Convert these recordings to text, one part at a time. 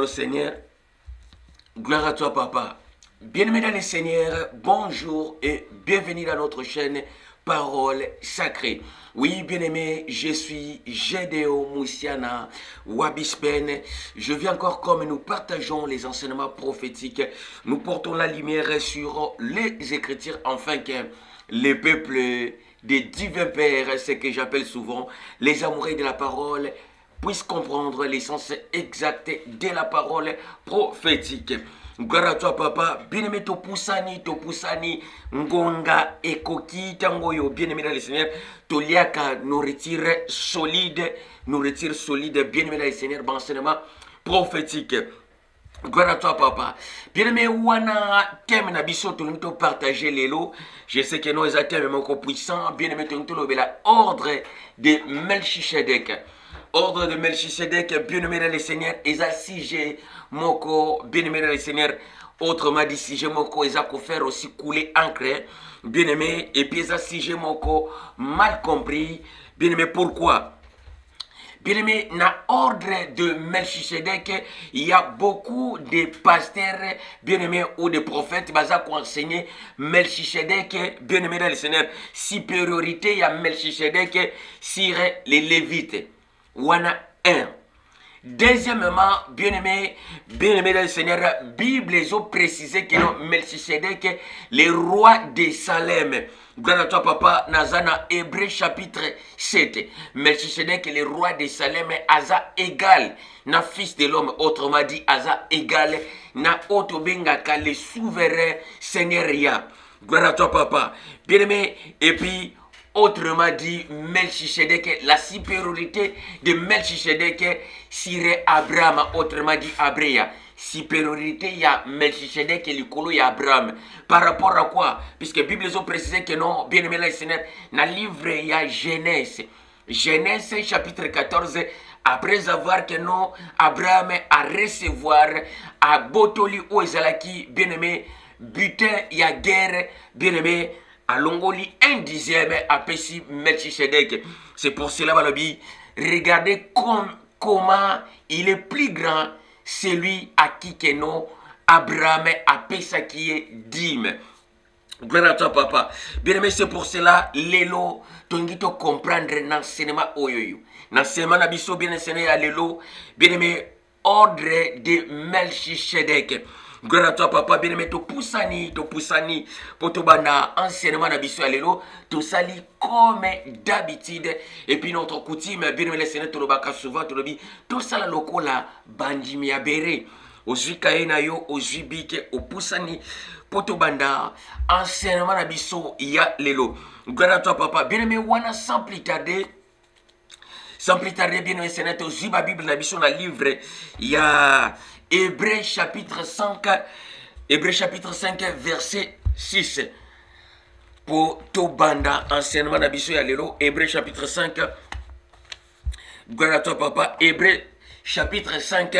au Seigneur. Gloire à toi, Papa. Bien-aimés dans le Seigneur, bonjour et bienvenue dans notre chaîne Parole Sacrée. Oui, bien-aimés, je suis Gédéo Moussiana Wabispen. Je viens encore comme nous partageons les enseignements prophétiques. Nous portons la lumière sur les Écritures afin que les peuples des divins pères, ce que j'appelle souvent les amoureux de la parole, puissent comprendre l'essence exacte de la parole prophétique. Gloire à toi, Papa. Bien-aimé, topusani, ngonga, ekoki, tangoyo, bien-aimé dans le Seigneur, toliaka, nourriture solide, bien-aimé dans le Seigneur, enseignement prophétique. Gloire à toi, Papa. Bien-aimé, wana thème na biso to partager lelo. Je sais que nous avons thème moko puissant. Bien-aimé, to lobela ordre de Melchisedec. Ordre de Melchisedec, bien-aimé dans le Seigneur, eza sujet moko, bien-aimé dans le Seigneur. Autrement dit, sujet moko, eza ko faire aussi couler encre, bien-aimé, et puis eza sujet moko mal compris. Bien-aimé, pourquoi? Bien-aimé, dans l'ordre de Melchisedec, il y a beaucoup de pasteurs, bien-aimés, ou de prophètes, qui ont enseigné Melchisedec, bien-aimé dans le Seigneur. Supériorité, il y a Melchisedec sur les Lévites. Wana 1. Deuxièmement, bien-aimé dans le Seigneur, la Bible a précisé que Melchisedec, le roi de Salem. Gloire à toi, Papa, Nazana, Hébreu chapitre 7. Melchisedec, le roi de Salem, Aza égal, na fils de l'homme, autrement dit, Aza égal, na Otobengaka, le souverain Seigneur Ya. Gloire à toi, Papa. Bien-aimé, et puis, autrement dit, Melchisedec, la supériorité de Melchisedec serait Abraham, autrement dit Abréa. Supériorité, il y a Melchisedec et Nicolo, il y a Abraham. Par rapport à quoi? Puisque la Bible a précisé que non, bien aimé le Seigneur, dans le livre, il y a Genèse. Genèse chapitre 14, après avoir que non, Abraham a recevoir à Botoli ou Ezalaki, bien aimé, butin, il y a guerre, bien aimé, à Longoli, un dixième à Pessi Melchisedec. C'est pour cela, Balobi, regardez comment il est plus grand, celui à qui que non, Abraham a Pessa qui est dîme. Gloire à toi, Papa. Bien aimé, c'est pour cela, Lélo, Tongito comprendre l'enseignement Oyoyo. L'enseignement Nabiso, bien enseigné à Lélo, bien aimé, ordre de Melchisedec. Gloire à toi, Papa, bien aimé, to poussani, pour te banda, enseignement Nabiso à Lélo, to sali comme d'habitude. Et puis notre coutume, bien aimé, le Seigneur, to le baka souvent, to le bi, to sala loko la bandimia bere. Ozui kaena yo, ozui bike, o poussani, poto banda, enseignement na biso ya lelo. Gloire à toi, Papa. Bien aimé, wana sans plus tarder, bien aimé, Seigneur, ozui ma Bible na biso na livre, il y a Hébreu chapitre 5, verset 6. Pour to banda, enseignement na biso ya lelo, Hébreu chapitre 5, gloire à toi, Papa. Hébreu chapitre 5,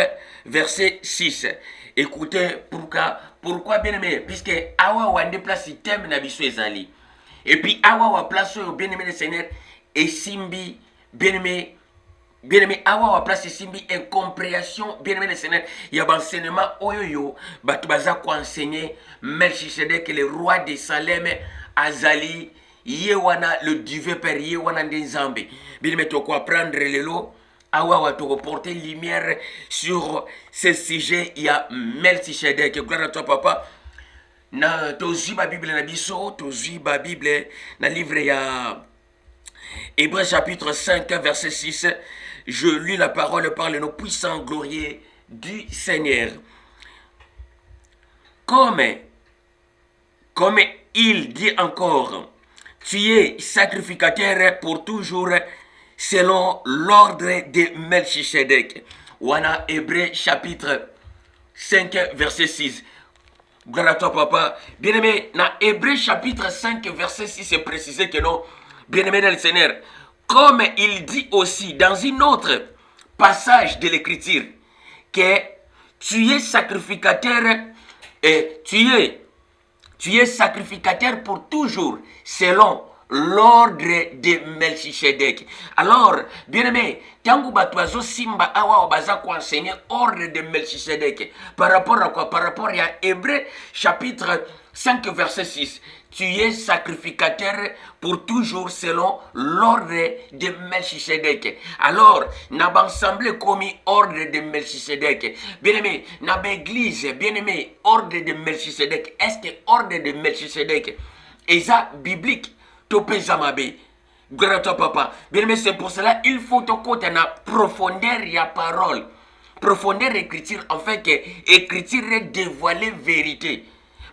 verset 6. Écoutez, pourquoi bien aimé? Puisque awa wa déplace thème na biso ezali. Et puis awa wa place au bien aimé le Seigneur et simbi bien aimé awa wa place simbi incompréhension bien aimé le Seigneur. Il y a enseignement oyoyo batu baza ko enseigner Melchisedec le roi de Salem azali yewana le divin père yewana ndenzambe. Bien aimé to ko apprendre lelo. Awa te reporter lumière sur ce sujet. Il y a Melchisedec. Gloire à toi, Papa. Na tozi ma Bible na biso, tozi ma Bible na livre ya Hébreu chapitre 5 verset 6. Je lis la parole par le nom puissant glorieux du Seigneur. Comme il dit encore, tu es sacrificateur pour toujours selon l'ordre de Melchisedec. Wana Hébreu chapitre 5 verset 6. Gloire à toi, Papa. Bien-aimé, dans Hébreu chapitre 5 verset 6, c'est précisé que non, bien-aimé dans le Seigneur, comme il dit aussi dans un autre passage de l'écriture, que tu es sacrificateur et tu es sacrificateur pour toujours selon l'ordre de Melchisedec. Alors, bien-aimé, tangu batuazo simba awa baza ko enseigner ordre de Melchisedec. Par rapport à quoi? Par rapport à Hébreux chapitre 5 verset 6. Tu es sacrificateur pour toujours selon l'ordre de Melchisedec. Alors, n'a pas ensemble commis ordre de Melchisedec. Bien-aimé, n'a pas église, bien-aimé, ordre de Melchisedec. Est-ce que ordre de Melchisedec est ça biblique? Topé Zamabe. Gloire à toi, papa. Bien-aimé, c'est pour cela il faut te côté na profondeur ya parole. Profondeur écriture, en fait, que écriture est dévoiler vérité.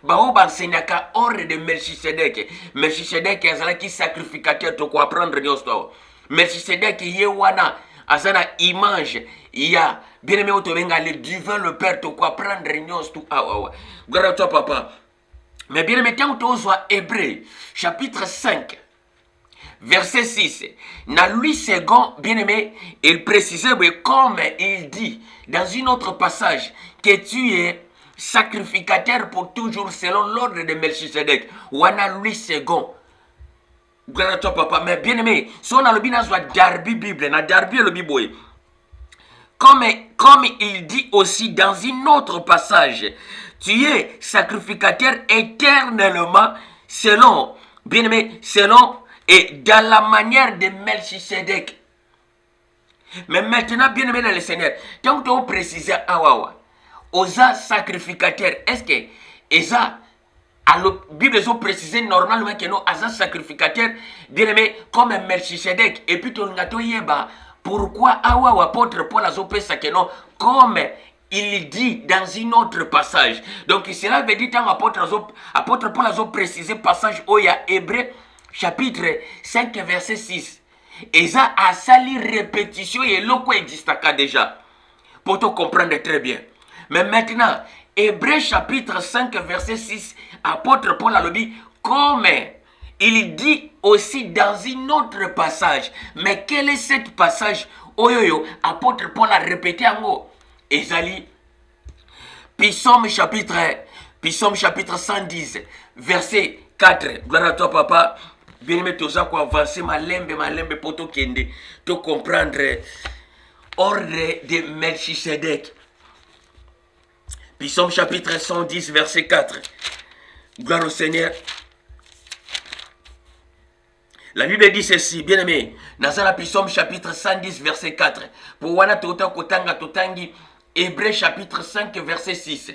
Bao bansenyaka ordre de Melchisedec. Melchisedec azala ki sacrificateur to ko apprendre nyosto. Melchisedec yewana azana image ya bien-aimé otobenga le divin le père to ko apprendre nyosto awa. Gloire à toi, papa. Mais bien-aimé, quand on soit Hébreux chapitre 5 verset 6, dans lui second, bien-aimé, il précisait comme il dit dans un autre passage que tu es sacrificateur pour toujours selon l'ordre de Melchisedec. Ou en lui second. Gloire à toi, papa. Mais bien aimé, si on a le bien soit Darby Bible, na Darby le Bible. Comme il dit aussi dans un autre passage, tu es sacrificateur éternellement selon, bien aimé, selon et dans la manière de Melchisedec. Mais maintenant, bien aimé dans le Seigneur, tant que tu précises awawa. Osa sacrificateur, est-ce que Esa, à la Bible ont précisé normalement que nous Asa sacrificateur, bien aimé, comme Melchisedec, et puis ton gato yeba, pourquoi Awa ou apôtre Paul a zopé ça que non, comme il dit dans un autre passage. Donc cela veut dire que apôtre Paul a précisé passage où il y a Hébreux chapitre 5 verset 6. Esa a sali répétition et l'eau existe déjà. Pour te comprendre très bien. Mais maintenant, Hébreux chapitre 5 verset 6, apôtre Paul a dit, comme il dit aussi dans un autre passage. Mais quel est ce passage? Oyoyo, apôtre Paul a répété en haut. Ezali, Psaume chapitre 110, verset 4. Gloire à toi, papa. Bien-aimé, tu as avancer ma lembe pour te kende, te comprendre ordre de Melchisedec. Psaume chapitre 110, verset 4. Gloire au Seigneur. La Bible dit ceci, bien aimé. Dans la Psaume chapitre 110, verset 4. Pour wana tota kotanga totangi, Hébreux chapitre 5, verset 6.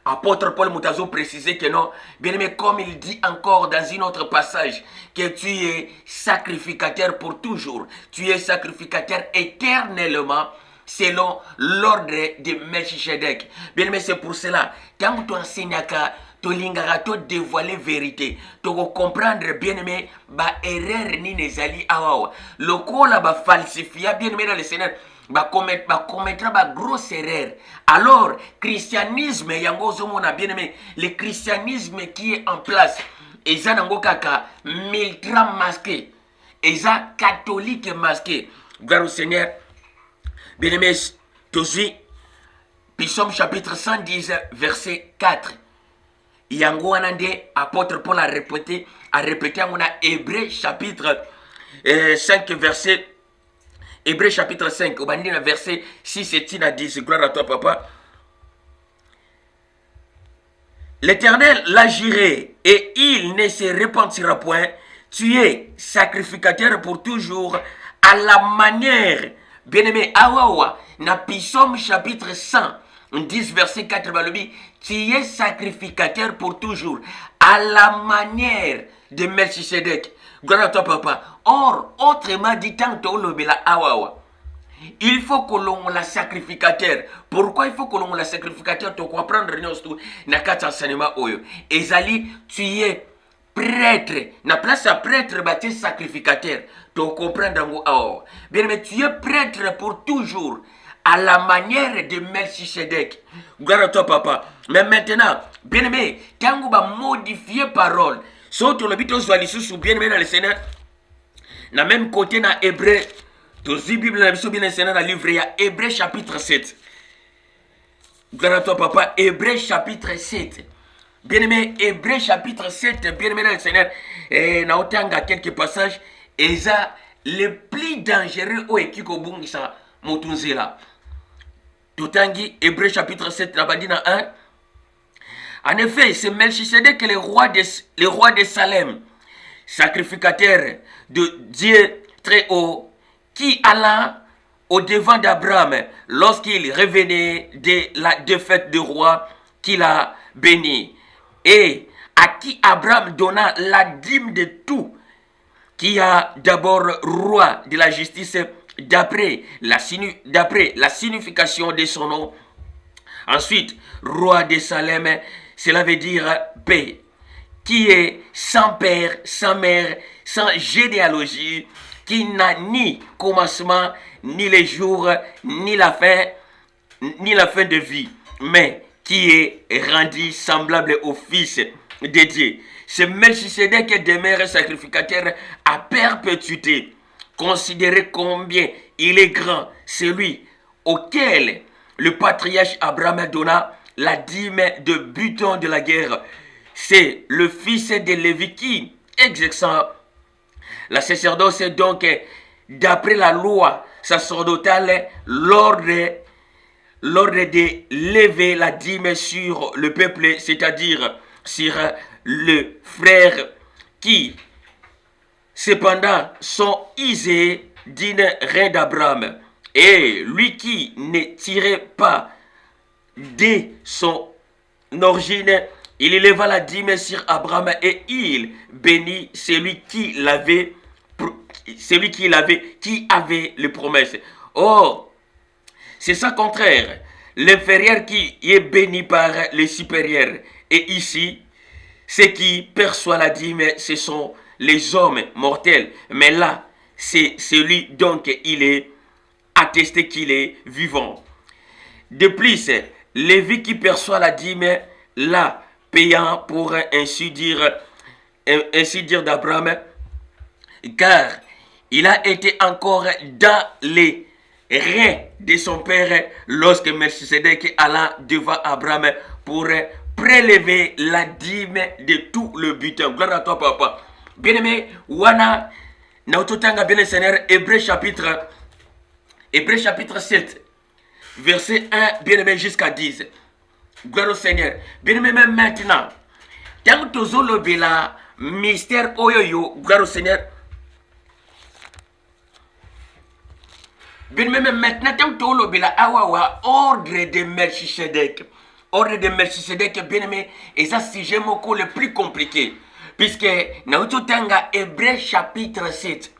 Apôtre Paul Moutazo précisait que non, bien aimé, comme il dit encore dans un autre passage, que tu es sacrificateur pour toujours. Tu es sacrificateur éternellement. Selon l'ordre de Melchisedec. Bien aimé, c'est pour cela, quand tu enseignes à tu dévoiler vérité, tu comprendre bien aimé, ba erreur ni nezali awawa. Le coup là ba falsifia bien aimé dans le Seigneur, ba commettra ba grosse erreur. Alors, christianisme yango zomona bien aimé, le christianisme qui est en place, eza nango kaka miltra masqué, eza catholique masqué. Gloire au Seigneur. Bien-aimés, Tosi, Psaume chapitre 110, verset 4. Yango anande, apôtre Paul a répété on a Hébreux chapitre 5, verset. Hébreux chapitre 5, au bandit verset 6 et 10. Gloire à toi, papa. L'Éternel l'agirait et il ne se repentira point. Tu es sacrificateur pour toujours à la manière. Bien-aimé, awawa, na Psaume chapitre 110, verset 4, tu es sacrificateur pour toujours, à la manière de Melchisedec. Gloire à toi, papa. Or, autrement dit, tant que l'on awawa, il faut que l'on la sacrificateur. Pourquoi il faut que l'on la sacrificateur? Tu comprendre rien tout, na quatre enseignement oyo. Ezali, tu es prêtre. Na place à prêtre, tu es sacrificateur. Tu comprends bien, mais tu es prêtre pour toujours, à la manière de Melchisedec. Gloire à toi, papa. Mais maintenant, bien aimé, quand on va modifier parole, surtout le bito soit sous bien aimé dans le Seigneur, na même côté na Hébreu, tous les Bibles na biso bien le Seigneur dans le livre, il y a Hébreu chapitre 7. Gloire à toi, papa. Hébreu chapitre 7. Bien-aimé, Hébreu chapitre 7, bien-aimé dans le Seigneur, et naotanga quelques passages, et ça, le plus dangereux au ekiko bungisa motunzela. Totangi, Hébreu chapitre 7, Nabadina 1. En effet, c'est Melchisedec, le roi de Salem, sacrificateur de Dieu très haut, qui alla au devant d'Abraham lorsqu'il revenait de la défaite du roi qu'il a béni, et à qui Abraham donna la dîme de tout, qui a d'abord roi de la justice d'après la signification de son nom. Ensuite, roi de Salem, cela veut dire paix, qui est sans père, sans mère, sans généalogie, qui n'a ni commencement, ni les jours, ni la fin de vie, mais qui est rendu semblable au Fils de Dieu. Ce Melchisedec demeure sacrificateur à perpétuité. Considérez combien il est grand, celui auquel le patriarche Abraham donna la dîme de butin de la guerre. C'est le fils de Lévi qui, exerçant la sacerdoce, donc d'après la loi sacerdotale, l'ordre de lever la dîme sur le peuple, c'est-à-dire sur le frère qui, cependant, sont isés d'une reine d'Abraham. Et lui qui ne tirait pas de son origine, il éleva la dîme sur Abraham et il bénit celui qui avait les promesses. Or, c'est ça contraire. L'inférieur qui est béni par les supérieurs. Et ici, ceux qui perçoivent la dîme, ce sont les hommes mortels. Mais là, c'est celui donc il est attesté qu'il est vivant. De plus, Lévi qui perçoit la dîme, là, payant pour ainsi dire d'Abraham, car il a été encore dans les reins de son père lorsque Melchisedec alla devant Abraham pour prélever la dîme de tout le butin. Gloire à toi, papa. Bien-aimé, wana nautotanga bien Seigneur, Hébreu chapitre 7, verset 1, bien-aimé, jusqu'à 10. Gloire au Seigneur. Bien-aimé, même maintenant, tant que tu as la mystère oyoyo, gloire au Seigneur. Bien-aimé, même maintenant, tant que tu as la awawa, ordre de Melchisedec. Ordre de Melchisedec, bien-aimé, et ça, c'est le plus compliqué. Puisque, dans Hébreu chapitre 7,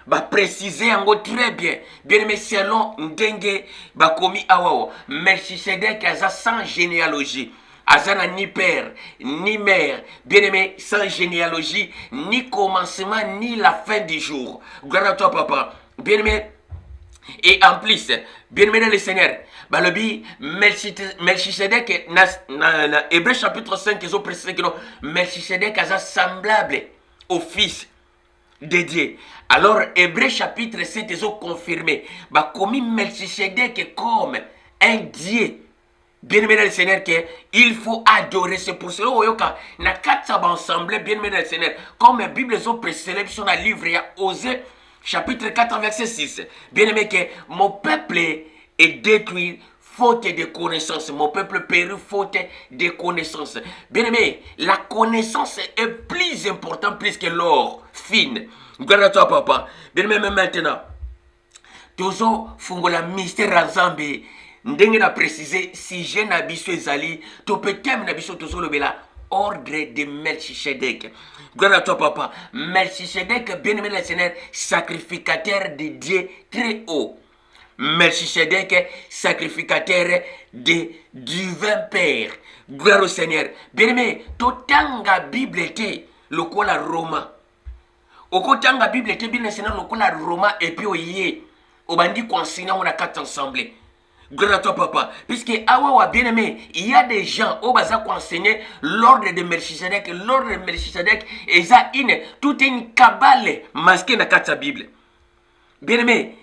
va préciser en très bien. Bien aimé, selon Ndenge, va commis awawa. Melchisedec a sans généalogie. Azana ni père, ni mère. Bien aimé, sans généalogie, ni commencement, ni la fin du jour. Gloire à toi, papa. Bien aimé. Et en plus, bien aimé dans le Seigneur, bah le bi Melchisedec, Hébreu chapitre 5, ils ont précisé que Melchisedec a semblable au fils de Dieu. Alors, Hébreu chapitre 7, ils ont confirmé, bah comme Melchisedec comme un Dieu. Bien aimé dans le Seigneur, qu'il faut adorer. C'est pour cela que na quatre ensemble, bien aimé dans le Seigneur, comme la Bible ont précisé sur le livre, il y a Osée chapitre 4, verset 6. Bien aimé, que mon peuple est détruit faute de connaissance. Mon peuple périt faute de connaissance. Bien aimé, la connaissance est plus importante plus que l'or fine. Regarde à toi, papa. Bien aimé, maintenant, toujours fungola mystère à Zambie. Ndenge na précisé si je n'abisso ezali to peut-être n'abisso toujours le bela ordre de Melchisedec. Gloire à toi, papa. Melchisedec, bien-aimé le Seigneur, sacrificateur de Dieu très haut. Melchisedec, sacrificateur de divin Père. Gloire au Seigneur. Bien-aimé, totanga Bible était le quoi la Roma. Okotanga Bible était bien le Seigneur le quoi la Roma et puis oye. Obandi consignant on a quatre ensemble. Gloire à toi, papa. Puisque, awawa, bien aimé, il y a des gens au bas qui enseigné l'ordre de Melchisedec. L'ordre de Melchisedec est toute une cabale masquée dans la Bible. Bien aimé,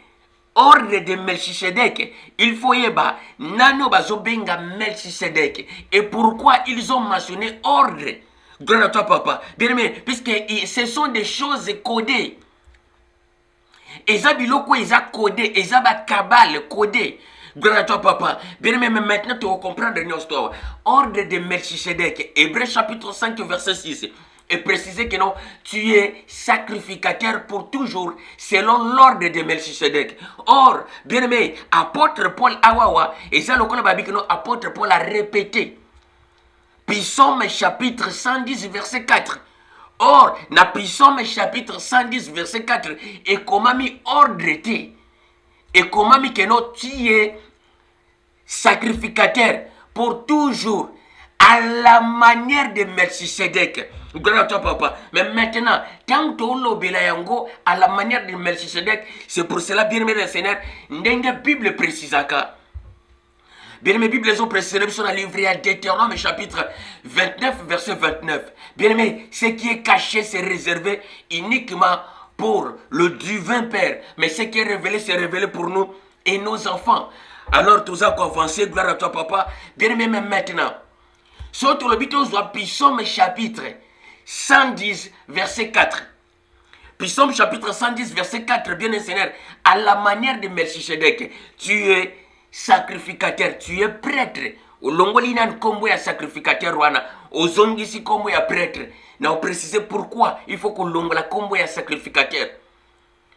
ordre de Melchisedec, il faut yeba, nano bazobenga Melchisedec. Et pourquoi ils ont mentionné ordre? Gloire à toi, papa. Bien aimé, puisque ce sont des choses codées. Eza biloko eza codé, eza ba kabale codé. Gloire à toi, papa. Bien aimé, mais maintenant tu vas comprendre une histoire. Ordre de Melchisedec, Hébreux chapitre 5, verset 6. Et préciser que non, tu es sacrificateur pour toujours selon l'ordre de Melchisedec. Or, bien aimé, apôtre Paul Awawa, et ça le apôtre Paul a répété. Psaume chapitre 110, verset 4. Or, na Psaume chapitre 110, verset 4, et comment mi ordre te, et comment mi que non, tu es sacrificateur pour toujours à la manière de Melchisedec. Gloire à toi, papa. Mais maintenant, tant que l'on à la manière de Melchisedec, c'est pour cela, bien aimé le Seigneur, la Bible précise. Bien aimé, Bible les ont précisé sur la livre à Deutéronome chapitre 29, verset 29. Bien aimé, ce qui est caché, c'est réservé uniquement pour le divin Père. Mais ce qui est révélé, c'est révélé pour nous et nos enfants. Alors, tout ça, avancé, gloire à toi, papa. Bien aimé, mais maintenant, surtout le but, on voit Psaume chapitre 110, verset 4. Psaume chapitre 110, verset 4, bien aimé Seigneur, à la manière de Melchisedec, tu es sacrificateur, tu es prêtre. Au longolinan kombo ya sacrificateur wana, au zongisi kombo ya prêtre. Na préciser pourquoi il faut qu'on longola kombo ya sacrificateur.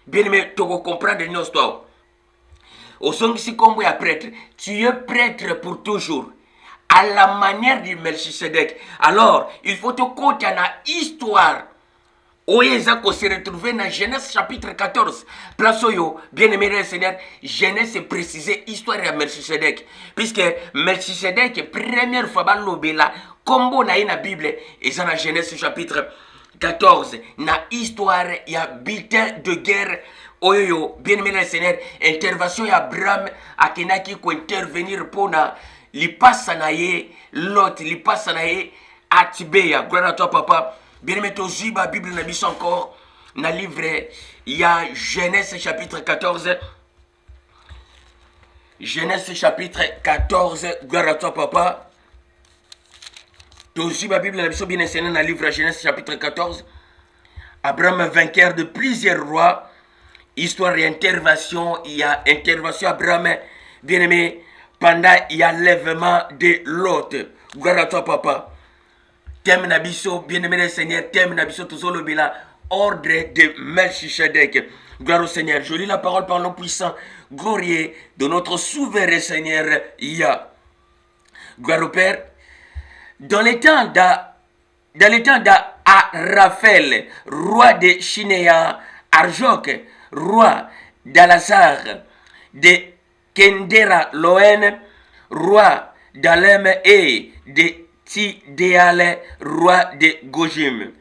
Bien aimé, tu vas comprendre une histoire. Au zongisi kombo ya prêtre, tu es prêtre pour toujours. À la manière du Melchisedec. Alors, il faut te compter une histoire. Oyeza se retrouver dans Genèse chapitre 14. Place yo, bien aimé le Seigneur, Genèse est précisé histoire de Melchisedec. Puisque Melchisedec, première fois, balobela, combo na la Bible, et dans Genèse chapitre 14, na histoire, il y a butin de guerre. Oyo, bien aimé le Seigneur, intervention d'Abraham, à Kenaki, qui intervenir pour na. Li passa na ye, Lot, li passa na ye, Atibeya. Gloire à toi, papa. Bien aimé, tu as la Bible na bis encore. Na livre, il y a Genèse chapitre 14. Genèse chapitre 14. Gloire à toi, papa. Tu as la Bible na bis bien enseigné na livre Genèse chapitre 14. Abraham vainqueur de plusieurs rois. Histoire et intervention. Il y a intervention Abraham, bien aimé. Pendant il y a l'enlèvement de Lot. Gloire à toi, papa. Thème nabiso, bien-aimé le Seigneur, thème nabiso, tout le bila, ordre de Melchisedec. Gloire au Seigneur. Je lis la parole par le puissant, glorieux de notre souverain Seigneur, Yah. Gloire au Père. Dans les temps d'Araphaël, roi de Shinéa, Arjok, roi d'Alazar, de Kendera Loen, roi d'Alem et de Tidéal, roi de Gojim.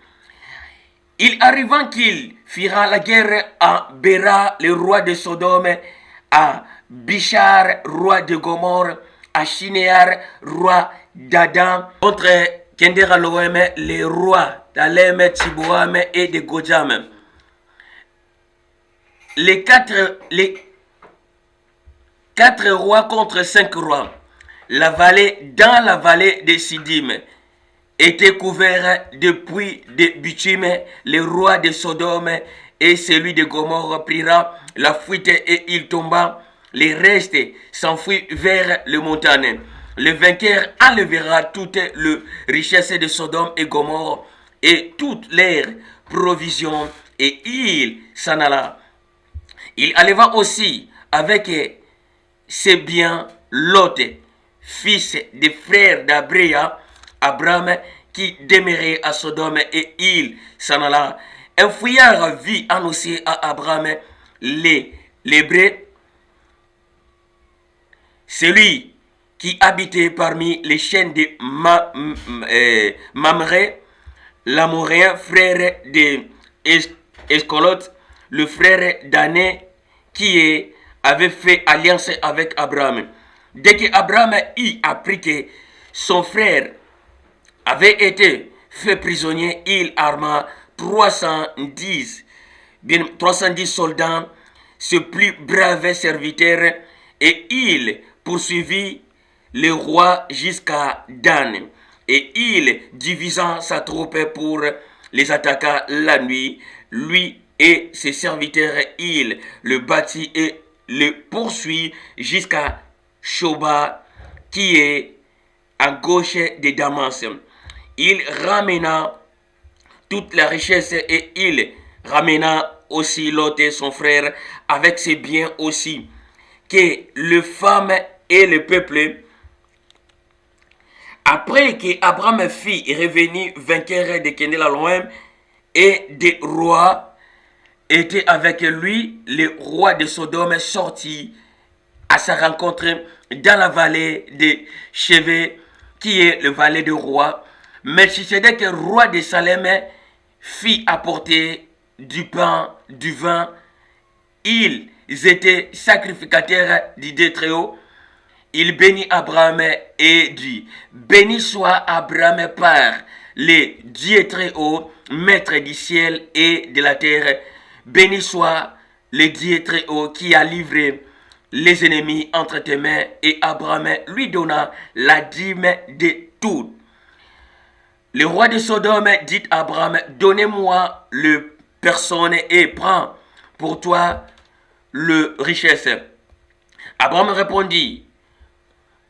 Il arriva qu'il fera la guerre à Béra, le roi de Sodome, à Bishar, roi de Gomorre, à Shinéar, roi d'Adam, contre Kendera Loem, les rois d'Alem, Tiboam et de Gojam. Les quatre rois contre 5 rois. Dans la vallée de Sidim était couvert depuis de bitume. Le roi de Sodome et celui de Gomorre prirent la fuite et il tomba. Les restes s'enfuient vers les montagnes. Le vainqueur enlèvera toute la richesse de Sodome et Gomorre et toutes leurs provisions et il s'en alla. Il enleva aussi avec ses biens Lot, fils des frères d'Abréa, Abraham, qui demeurait à Sodome et il s'en alla. Un fouillard vit annoncer à Abraham l'Hébreu, celui qui habitait parmi les chaînes de Mamré, l'Amoréen, frère de Escolote, le frère d'Ané, qui avait fait alliance avec Abraham. Dès que Abraham y apprit que son frère avait été fait prisonnier, il arma 310 soldats, ce plus brave serviteur, et il poursuivit le roi jusqu'à Dan. Et il, divisant sa troupe pour les attaqua la nuit, lui et ses serviteurs, il le battit et le poursuit jusqu'à Shoba, qui est à gauche de Damas. Il ramena toute la richesse et il ramena aussi Lot et son frère avec ses biens aussi, que les femmes et le peuple. Après que Abraham fit revenir vainqueur de Kendélaoum et des rois étaient avec lui, le roi de Sodome sortit à sa rencontre dans la vallée de Chevet, qui est le vallée de roi. Melchisedec, roi de Salem, fit apporter du pain, du vin. Ils étaient sacrificateurs du Dieu très haut. Il bénit Abraham et dit: béni soit Abraham par le Dieu très haut, maître du ciel et de la terre. Béni soit le Dieu très haut qui a livré les ennemis entre tes mains. Et Abraham lui donna la dîme de tout. Le roi de Sodome dit à Abraham: donnez-moi le personne et prends pour toi le richesse. Abraham répondit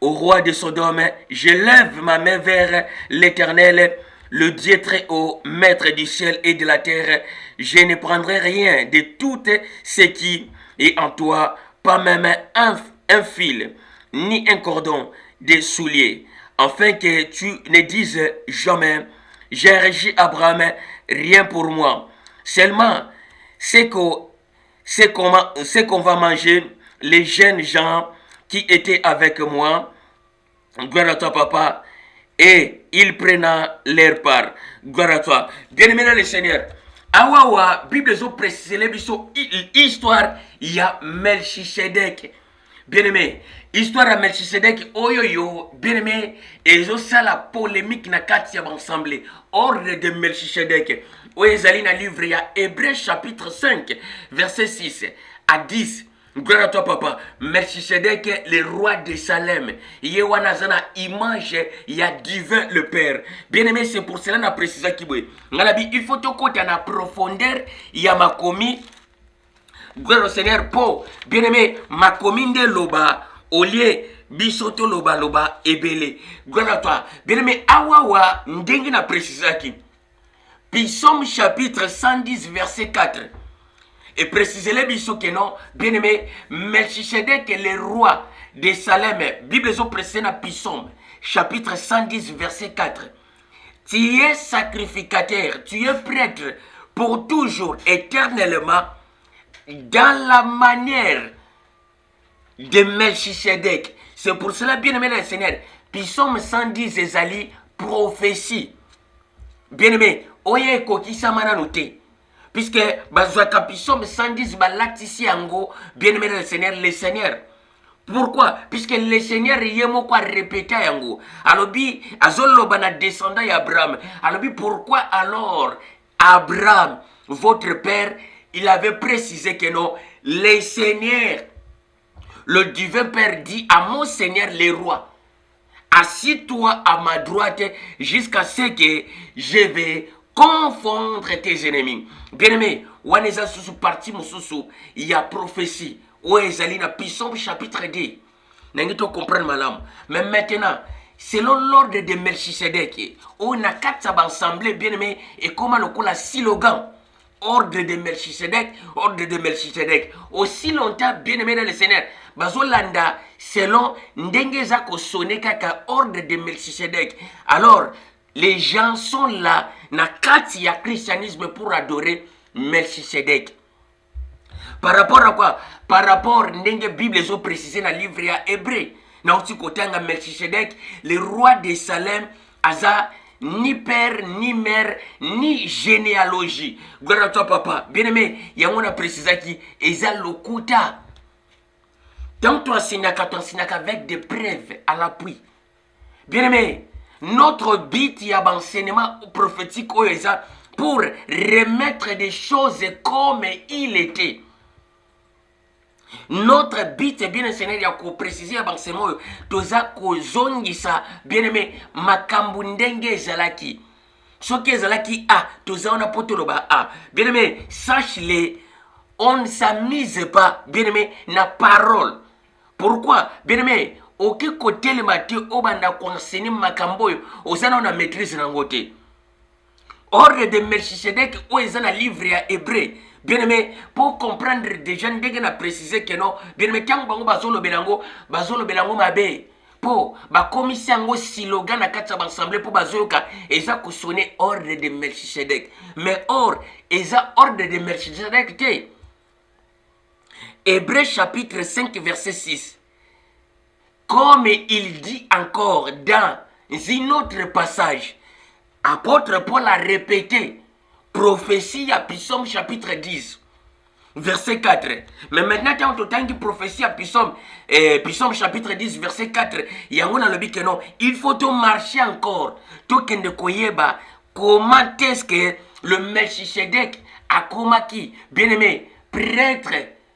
au roi de Sodome: je lève ma main vers l'Éternel, le Dieu très haut, maître du ciel et de la terre. Je ne prendrai rien de tout ce qui est en toi, pas même un fil, ni un cordon de souliers, afin que tu ne dises jamais: j'ai régi Abraham, rien pour moi. Seulement, c'est qu'on va manger les jeunes gens qui étaient avec moi. Gloire à toi, papa. Et ils prennent leur part. Gloire à toi. Bien-aimé dans le Seigneur. Awawa, Bible zo précise l'histoire, il y a Melchisedec. Bien-aimé, histoire à Melchisedec, oyoyo, bien-aimé, et ça la polémique na katia ensemble. Ordre de Melchisedec. Oyezali na livre ya Hébreux chapitre 5, verset 6 à 10. Gloire à toi, papa. Melchisedec, le roi de Salem. Yewanazana, image, il y a divin le Père. Bien-aimé, c'est pour cela qu'on a précisé qu'il faut te côté en profondeur. Il y a ma commis. Gloire au Seigneur, pour bien-aimé, ma commune de Loba, au lieu bisoto Loba Loba ebele. Gloire à toi. Bien-aimé, awawa, n'dengue na précisé qui. Psaume chapitre 110, verset 4. Et précisez-le, que non, bien-aimé, Melchisedec est le roi de Salem. Bible est précisée dans Psaume, chapitre 110, verset 4. Tu es sacrificateur, tu es prêtre pour toujours, éternellement, dans la manière de Melchisedec. C'est pour cela, bien-aimé, le Seigneur, Psaume 110, Ezali, prophétie. Bien-aimé, oye kokisa mana noté. Puisque bazwaka Psaume 110 balatisi ango, bien-aimé le Seigneur. Pourquoi? Puisque le Seigneur yemo quoi répéter yango. Alobi azolo bana descendant d'Abraham. Alobi pourquoi alors Abraham, votre père, il avait précisé que non, le Seigneur, le divin Père dit à mon Seigneur le roi: assis-toi à ma droite jusqu'à ce que je vais confondre tes ennemis. Bien-aimé, Waneza Susu parti Moussousou, il y a prophétie. Ouezali na Psaume chapitre 2. N'engito comprendre malam. Mais maintenant, selon l'ordre de Melchisedec, on a quatre assemblées, bien-aimé, et comment le coup la slogan. Ordre de Melchisedec, ordre de Melchisedec. Aussi longtemps, bien-aimé dans le Seigneur, Bazolanda, selon Ndengeza sonné kaka ordre de Melchisedec. Alors, les gens sont là, na kati ya christianisme pour adorer Melchisedec. Par rapport à quoi? Par rapport à la Bible ont précisé dans le livre hébreu. Na aussi côté de Melchisedec, le roi de Salem, Aza, ni père, ni mère, ni généalogie. Gloire à toi, papa. Bien-aimé, il y a un précisé qui est lokuta. Tant toi signaka avec des preuves à l'appui. Bien-aimé, notre but, il y a un enseignement prophétique pour remettre des choses comme il était. Notre but, bien Seigneur, il y a préciser avant ce mot, toza kozongisa, bien aimé, makambu ndenge ezalaki. Soki ezalaki a, toza on a potoloba a. Bien aimé, sache-le, on ne s'amise pas, bien aimé, na parole. Pourquoi? Bien aimé, aucun côté le matin, au banda conseiller makambo, ozana on a maîtrise nangote. Ordre de Melchisedec, où est un livre à hébreu. Bien aimé, pour comprendre déjà, nous avons précisé que non. Bien aimé, quand vous bazolo belango mabe. Pour ba commission ngo silogan na katsa ensemble pour bazoloka eza ko sonner ordre de Melchisedec. Mais or, eza ordre de Melchisedec te. Hébreu chapitre 5 verset 6. Comme il dit encore dans un autre passage, apôtre Paul a répété, prophétie à Psaume chapitre 10, verset 4. Mais maintenant, quand on entend prophétie à Psaume chapitre 10, verset 4, il y a un lobby que non, il faut marcher encore. Tout que ne koyeba, comment est-ce que le Melchisedec a comaki, bien aimé, prêtre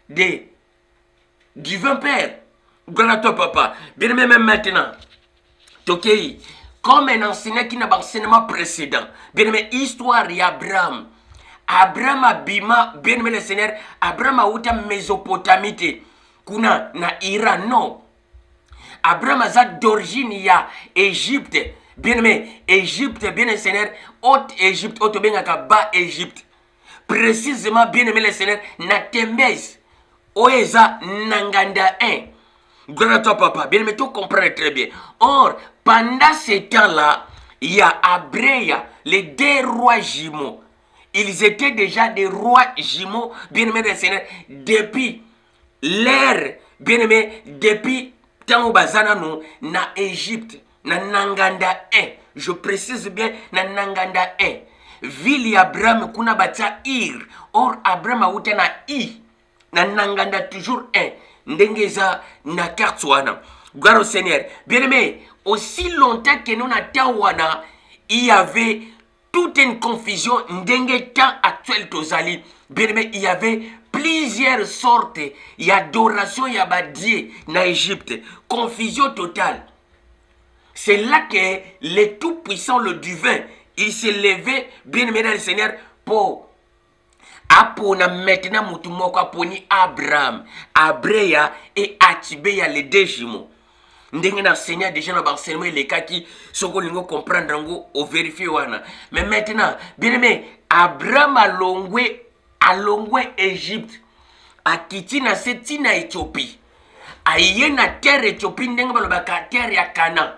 du vin père. Gloire à toi, papa. Bien aimé, même maintenant. Tokei. Comme un enseignant qui n'a pas enseignement précédent. Bien aimé, histoire d'Abraham. Abraham a bima, bien aimé le Seigneur, Abraham a outa Mésopotamie. Kuna na Iran, non. Abraham a d'origine, il y a Égypte. Bien aimé, Égypte, bien aimé le Seigneur, haute Égypte, haute bien bas Égypte. Précisément, bien aimé le Seigneur, na Tembez. Oeza Nanganda 1. Gloire à toi, papa. Bien aimé, tu comprends très bien. Or, pendant ce temps-là, il y a Abréa, les deux rois jumeaux. Ils étaient déjà des rois jumeaux, bien aimés des Seigneur, depuis l'ère, bien aimé, depuis tant bazana nous, na Égypte, na Nanganda 1. Je précise bien, na Nanganda 1. Ville Abraham, kuna bata Ir. Or, Abraham a outé na I. Na Nanganda toujours 1. Ndengeza na carte wana. Gloire au Seigneur. Bien aimé, aussi longtemps que nous n'attendons wana, il y avait toute une confusion. Ndenge temps actuel tozali. Bien aimé, il y avait plusieurs sortes d'adoration yabadier na Égypte. Confusion totale. C'est là que le tout-puissant, le divin, il s'est levé, bien aimé dans le Seigneur, pour apona maintenant mutumoko aponi Abraham, Abreya et Atibeya les deux jumeaux. Ndenge na Seigneur déjà na enseignement les cas qui soko lingo comprendre ngo au vérifier wana. Mais maintenant, bien aimé, Abraham a longwe Égypte, a quitté na setina Éthiopie. A na terre Éthiopie ndenge balobaka terre ya Canaan.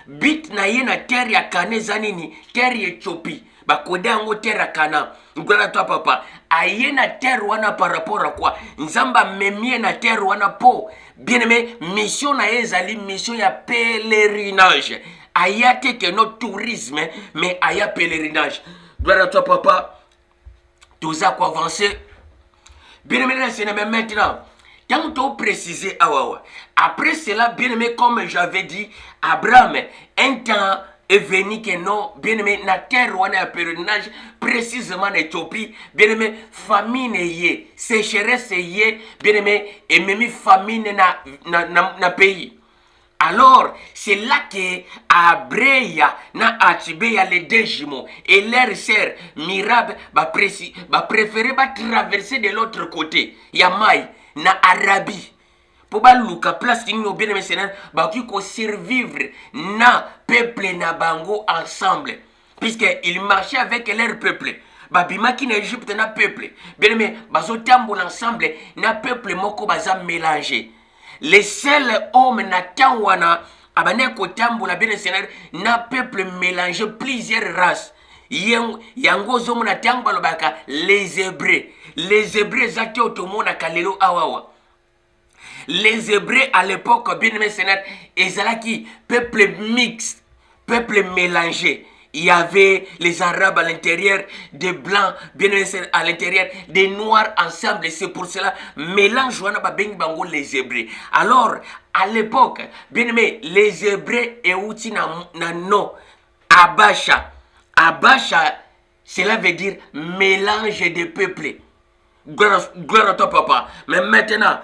Bit na na terre ya Canaan zanini, terre Éthiopie. Bakoda yango terre ya Canaan. Ngola toi papa, aye na terre wana par rapport à quoi? Nzamba memie na terre wana po. Bien aimé, mission na ezali mission ya pèlerinage. Ayate que notre tourisme, mais aya pèlerinage. Gloire à toi papa. Tout ça quoi avancer. Bien aimé, c'est même maintenant. Quand on préciser awawa. Après cela, bien aimé, comme j'avais dit, Abraham, un temps est venu que non, bien aimé, na terre ou na pèlerinage, précisément en Éthiopie, bien aimé, famine yé, sécheresse yé, bien aimé, et même famine na pays. Alors, c'est là que Abreya na Atibeya les deux jumeaux et leur sœur Mirab va préférer traverser de l'autre côté. Yamaï na Arabie. Pour baluka place qui nous bien aimé Seigneur, ba qui ko survivre na peuple na bango ensemble, puisque ils marchaient avec leur peuple. Babima qui na Égypte na peuple. Bien aimé, bazo tambour ensemble na peuple moko baza mélangé. Les seuls hommes n'attendent wana abane kotambola bien Seigneur na peuple mélangé plusieurs races. Yango zomo na tango balobaka les Hébreux. Les Hébreux zaki otomona kalelo awawa. Les Hébreux à l'époque, bien aimé Seigneur, ezalaki peuple mixte, peuple mélangé. Il y avait les Arabes à l'intérieur, des Blancs, bien aimé Seigneur, à l'intérieur, des Noirs ensemble. Et c'est pour cela, mélange wana ba bengi bango les Hébreux. Alors, à l'époque, bien aimé, les Hébreux et outi na no Abacha. Abacha, cela veut dire mélange de peuples. Gloire à toi, papa. Mais maintenant,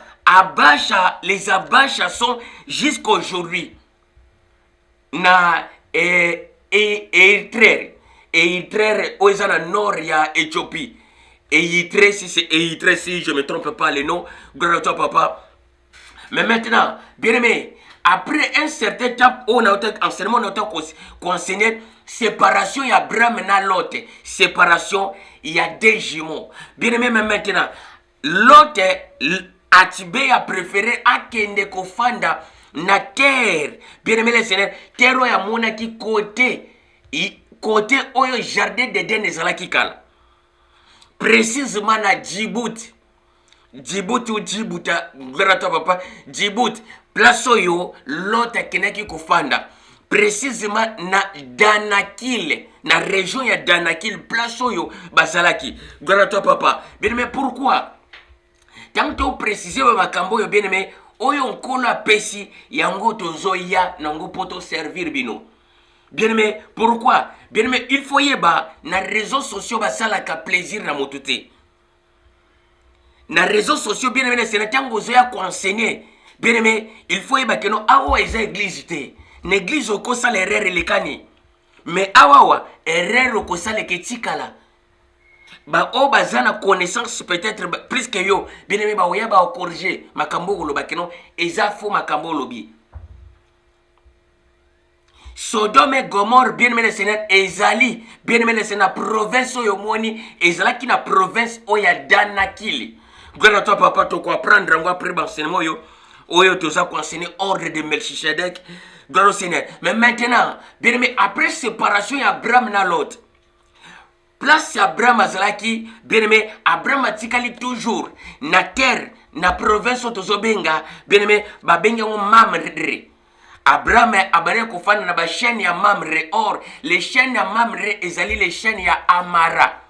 les Abacha sont jusqu'aujourd'hui na Érythrée aux nord il y a Éthiopie. Érythrée si c'est Érythrée si je me trompe pas les noms. Gloire à toi papa. Mais maintenant, bien aimé, après un certain temps, on a enseignement qu'on enseignait séparation, il y a Abraham et Lot. Séparation, il y a des jumeaux. Bien aimé, mais maintenant, Lot, Atibé a préféré Akende Kofanda na terre. Bien aimé, les seigneurs, terre où il y a monaki côté oyo jardin d'Eden ezalaki kala. Précisément na Djibouti. Djibouti ou Djibouta, papa, Djibouti, place oyo, l'autre kenaki kofanda. Précisément na Danakil, na région ya Danakil, place oyo, bazalaki. Gloire à toi papa. Bien aimé, pourquoi? Tant que vous précisez makambo yo bien aimé, oyo nkolo pesi yango tozo ya nango poto servir bino. Bien aimé, pourquoi? Bien aimé, il faut yeba na réseaux sociaux basalaka plaisir na motuté. Na réseaux sociaux bien aimé, c'est na tango zoya ko enseigner. Bien aimé, il faut yeba que no awa eza église té. L'église oko sa l'erreur lekani. Mais awa erreur oko sa le ketikala. Ba o bazana connaissance peut-être plus que yo. Bien aimé ba oya ba corriger makambo ko loba keno eza faux makambo lobi. Sodome et Gomorre, bien aimé le Seigneur, ezali, bien aimé le Seigneur, province oyomoni, ezalaki na province oya Danakili. Gloire à toi papa, tu quoi prendre en après l'enseignement yo, oyo tout ça enseigner ordre de Melchisedec. Gloire au Seigneur. Mais maintenant, bien aimé, après séparation, il y a Abraham na l'autre. Place Abraham azalaki, bien aimé, Abraham atikali toujours na terre, na province otozobenga, bien aimé, ba benga on Mamre. Abraham abare kofana na ba chaîne ya Mamre. Or les chaînes ya Mamre ezali les chaînes ya Amara.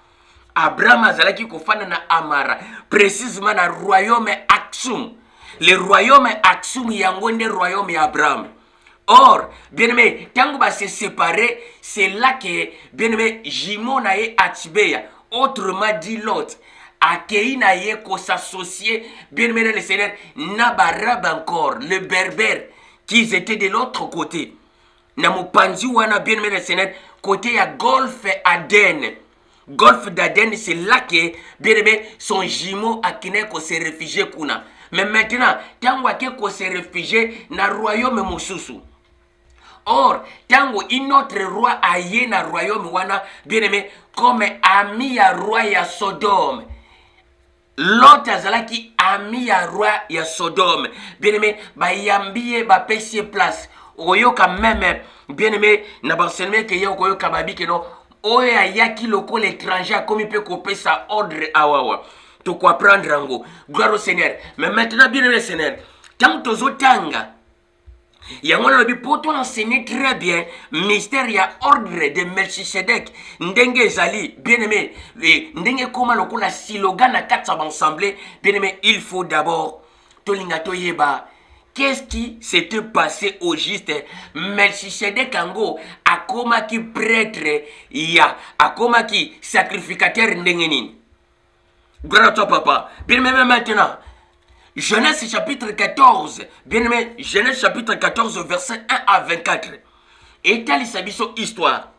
Abraham azalaki kofana na Amara, précisément na royaume Aksum. Le royaume Aksum yango nde royaume ya Abraham. Or, bien aimé, quand on va se séparer, c'est là que, bien aimé, Jimo na ye Atibéa, autrement dit l'autre, Akei na ye ko s'associer, bien aimé le Seigneur, Nabarab encore, le berbère, qu'ils étaient de l'autre côté. Namupanzi wana bien aimé le Seigneur, côté ya Golfe Aden. Golfe d'Aden, c'est là que, bien aimé, son jumeau Akine ko se réfugié kuna. Mais maintenant, tant qu'on se réfugié na royaume Mosusu. Or, tango un autre roi aye na royaume wana, bien aimé, comme ami ya roi ya Sodome. L'autre azalaki ami ya roi ya Sodome. Bien aimé, ba yambie ba pesi place. Oyoka même, bien aimé, na barcelme ke yo koyoka babi ke no. Oya yaki loko l'étranger comme il peut couper sa ordre awawa. Tu quoi prendre en go. Gloire au Seigneur. Mais maintenant, bien aimé Seigneur, tant que tu tanga, yango lobi poto enseigner très bien mystère ya ordre de Melchisedec ndenge ezali bien aimé ndenge koma lokola siloga na kati ya assemblée bien aimé il faut d'abord tolinga toyeba qu'est-ce qui s'était passé au juste Melchisedec ango akoma ki prêtre ya akoma ki sacrificateur ndenge nini. Gloire à toi papa. Bien aimé maintenant Genèse chapitre 14, bien aimé, Genèse chapitre 14, verset 1 à 24. Et telle est histoire.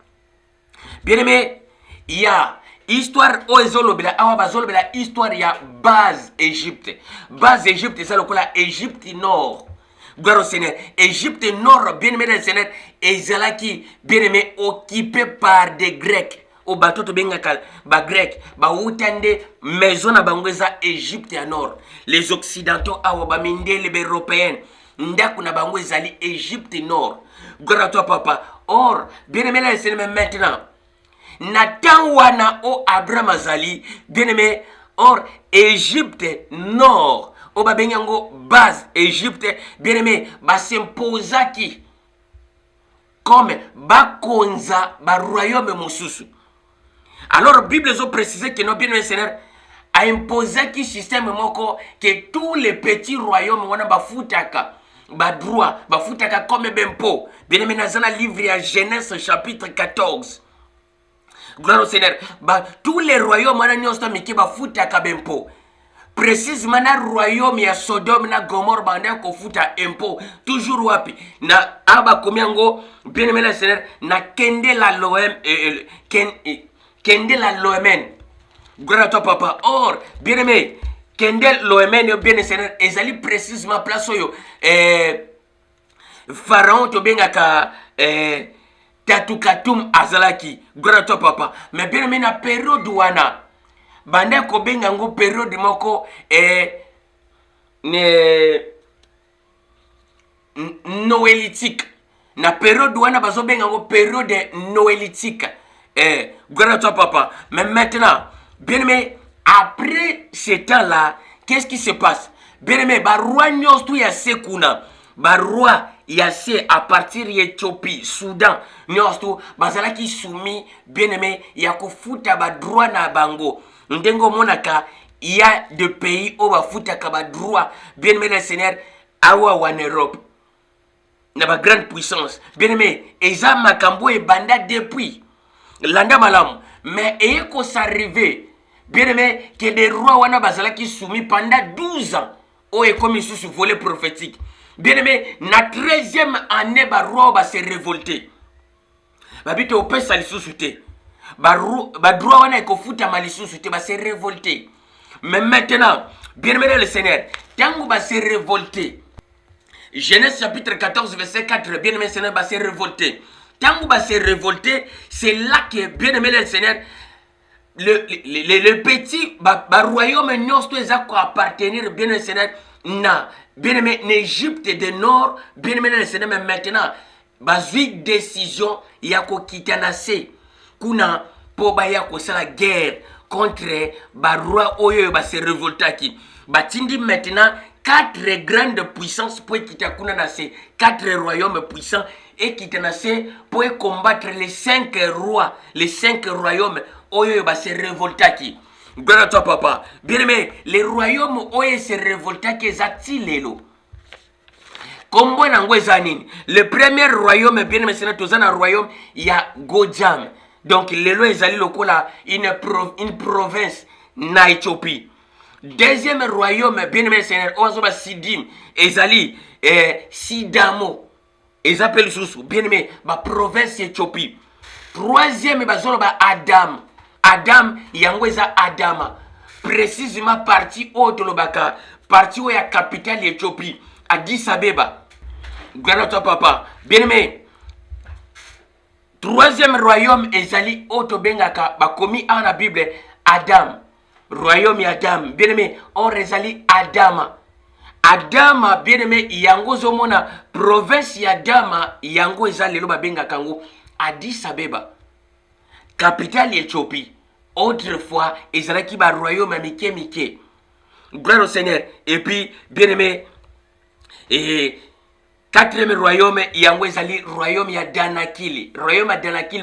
Bien aimé, il y a histoire histoire il y a base Égypte. Base Égypte, c'est le cas Égypte Nord. Gloire au Seigneur. Égypte Nord, bien aimé le Seigneur, et bien aimé, occupé par des Grecs. Au bateau de Bengakal, ba grec, ba outande maison à Bangweza, Égypte à nord. Les occidentaux à Wabaminde, les européens, Ndakuna Bangwezali, Égypte nord. Gloire à toi, papa. Or, bien aimé, là, c'est maintenant. Nathan wana o Abraham Azali, bien aimé, or, Égypte nord. O Babenyango, base, Égypte, bien aimé, ba s'imposaki. Comme Bakonza, ba royaume Mosusu. Alors, la Bible a précisé que nos bien Seigneur a imposé un système que tous les petits royaumes wana bafutaka ba droit bafutaka comme bempo. Bien aimé dans le livre à Genèse chapitre 14. Gloire au Seigneur. Tous les royaumes wana nyonso miki bafutaka bempo. précisément na royaume ya Sodome na Gomorre banda kofuta impôt toujours wapi na aba komiango bien aimé le Seigneur na kende la loem kende la loemen gloire à toi papa. Or bien aimé kende loemen yo bien Seigneur ezali précisément place oyo Pharaon to bengaka Tatukatum azalaki gloire à toi papa. Mais bien aimé na période wana banda ko benga ngo période moko noélitique na période wana bazo benga ngo période noélitique gloire à toi papa. Mais maintenant bien aimé après ce temps là qu'est-ce qui se passe bien aimé ba roi nyostu ya sekuna ba roi ya se à partir d'Éthiopie Soudan nyostu bazalaki soumis bien aimé ya kofuta ba droit na bango ndengo monaka il y a des pays où bafutaka ba droit bien aimé le Seigneur awa en Europe na ba grande puissance bien aimé eza makambo e banda depuis landa malamu mais eko s'arriver bien aimé que des rois wana bazalaki soumis pendant 12 ans o e comme sous volet prophétique bien aimé na 13e année ba roi ba se révolter babito opesa lisusu te ba droit wana ekofuta malisusu te ba se révolter. Mais maintenant bien aimé le Seigneur tango ba se révolter Genèse chapitre 14 verset 4 bien aimé le Seigneur ba se révolter tango ba se révolter c'est là que bien aimé le Seigneur le petit royaume nyonso eza ko appartenir bien aimé le Seigneur na bien aimé l'Égypte du Nord bien aimé le Seigneur. Mais maintenant bazui décision ya ko kitanase kuna po baya ko sala guerre contre ba roi oyo ba se révoltaki batindi maintenant 4 grandes puissances pour quitter kuna na ces 4 royaumes puissants et kitanase pour combattre les 5 rois les 5 royaumes oyo ba se révoltaki. Gloire à toi papa. Bien aimé les royaumes oyo se révoltaki zatilelo kombo nango eza nini. Le premier royaume bien aimé c'est tozana royaume ya Gojam. Donc lelo ezali lokola une province na Éthiopie. Deuxième royaume bien aimé Seigneur ozoba Sidim ezali Sidamo ezapeli susu bien aimé ba province Éthiopie. Troisième bazolo ba Adam yango eza Adama précisément partie otolobaka partie où ya capitale Éthiopie Addis Abeba. Gloire à toi papa. Bien aimé troisième royaume ezali otobengaka bakomi en la Bible Adam royaume ya Adam bien aimé on ezali Adama bien aimé yango zomona province ya Adama yango ezali lelo babengaka ngo Addis Abeba capitale Éthiopie. Autrefois ezalaki ba royaume mike gloire au Seigneur. Et puis bien aimé quatrième royaume yango ezali royaume ya Danakil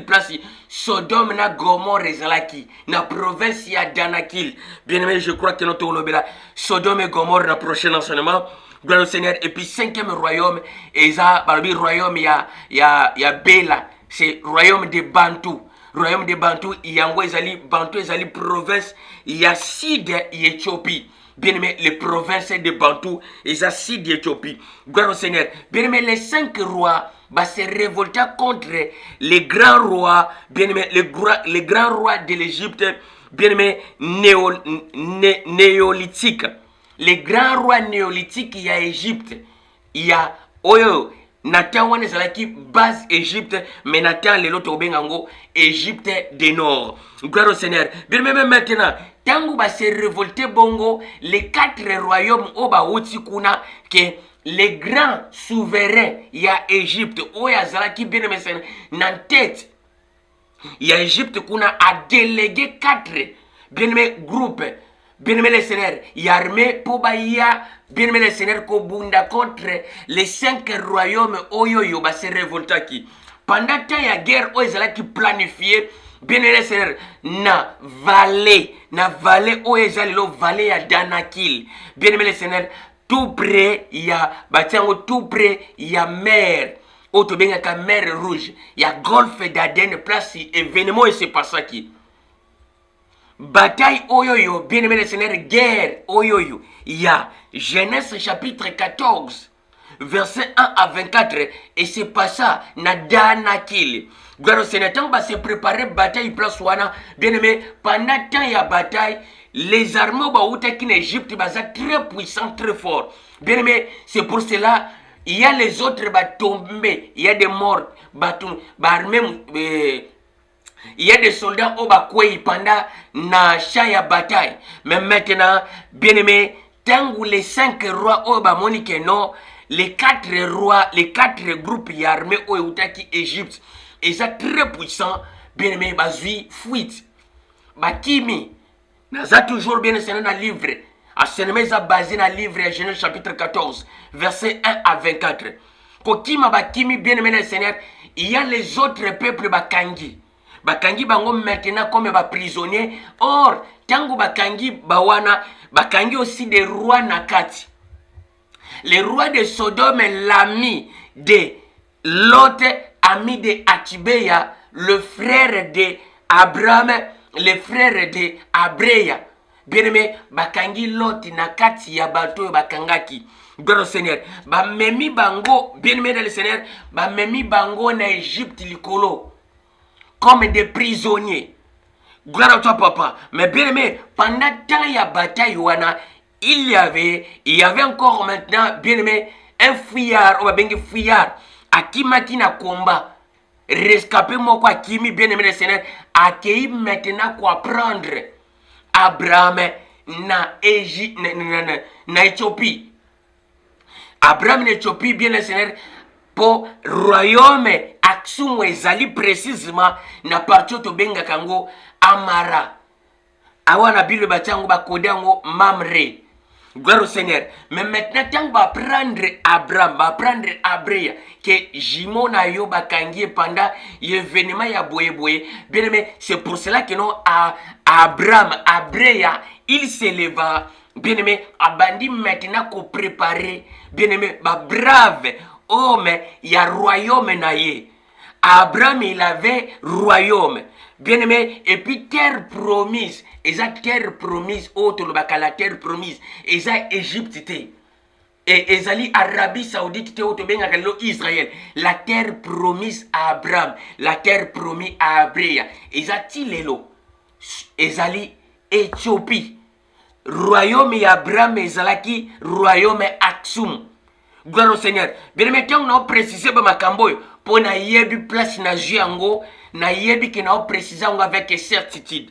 place Sodome na Gomorre ezalaki na province ya Danakil. Bien aimé je crois que notre olobela Sodome et Gomorre na prochain enseignement gloire au Seigneur. Et puis cinquième royaume eza balobi royaume ya Bela c'est royaume de Bantu yango ezali Bantu ezali province ya sud Éthiopie. Bien aimé, les provinces de Bantu et Zassi d'Éthiopie. Gloire au Seigneur. Bien aimé, les 5 rois se révolter contre les grands rois, bien aimé, les grands rois de l'Égypte, bien aimé, néolithiques. Les grands rois néolithiques, il y a Égypte, il y a Oyo. Nathan wana ezalaki base Égypte, mais Nathan lelo tobengango Égypte du Nord. Gloire au Seigneur. Bien même maintenant, tango ba se révolter bongo les 4 royaumes oba wuti kuna que les grands souverains ya Égypte oya zalaki bien même na tête ya Égypte kuna a délégué 4 bien même groupes bien aimé le Seigneur, il y a armé pour Bahia, bien aimé le Seigneur, Kobunda contre les 5 royaumes Oyoyo, bah c'est révoltaki. Pendant que il y a guerre, Oyzala qui planifié, bien aimé le Seigneur, na vallée, Oyzala, vallée ya Danakil, bien aimé le Seigneur, tout près, il y a, batiango, tout près, il y a mer. Autobengaka mer rouge, il y a golfe d'Aden, place événement et c'est pas ça qui. bataille oyoyo, bien aimé le Seigneur, guerre oyoyo. Il y a Genèse chapitre 14, verset 1 à 24. Et c'est pas ça, Nadanakil. Gloire au Seigneur, tant que se préparer bataille place wana, bien aimé, pendant temps il y a bataille, les armées qui en Égypte sont très puissants, très forts. Bien aimé, c'est pour cela, il y a les autres qui tombés, il y a des morts, il y a des soldats au Bakwei pendant la champ bataille. Mais maintenant, bien aimé, tant que les 5 rois au Bamonique, non, les 4 rois, les 4 groupes armés au Eutaki Égypte, ils sont très puissants, bien aimé, bazui fuite. Bakimi, naza toujours bien aimé dans le livre. À ce moment basé dans le livre Genèse chapitre 14, verset 1 à 24. Kokima bakimi bien aimé le Seigneur, il y a les autres peuples bakangi. Bakangi bango maintenant comme prisonniers. Or, tango bakangi bawana, bakangi aussi des rois nakati. Les rois de Sodome, l'ami de Lot, ami de Atibeya, le frère de Abraham, le frère de Abreya. Bien aimé, bakangi Lot nakati ya bato bakangaki. Gloire au Seigneur. Ba memi bango, bien aimé dans le Seigneur, ba memi bango na Égypte likolo. Comme des prisonniers. Gloire à toi, papa. Mais bien aimé, pendant tant il y a bataille, il y avait encore maintenant, bien aimé, un fuyard, on va bien dire fuyard, à qui na combat, rescapé moi quoi, qui mi bien aimé le Seigneur, à qui maintenant quoi prendre Abraham na Égypte, na Éthiopie. Abraham na Éthiopie, bien le Seigneur, pour royaume action ezali précisément na parti to benga kango Amara. Awana bile bachango ba kodango Mamre. Gloire au Seigneur. Mais maintenant tant va prendre Abraham, va prendre Abreya que Jimona yo bakangi pendant l'événement ya boye. Bien aimé, c'est pour cela que non à Abraham, Abreya, il s'éleva. Bien aimé, abandi maintenant qu'on préparer. Bien aimé, ba brave. Oh, mais il y a royaume naïe. Abraham, il avait royaume. Bien aimé, et puis terre promise. Et ça, terre promise, autre, la terre promise. Et ça, Égypte, et Ezali, Arabie Saoudite, Israël. La terre promise à Abraham. La terre promise à Abreya. Et ça, Tilelo. Ezali, Éthiopie. Royaume et Abraham, Ezalaki, royaume Aksum. Gloire au Seigneur. Bien maintenant, on a précisé ma camboy pour na yebi place na jiango, na yebi qui n'a précisé avec certitude.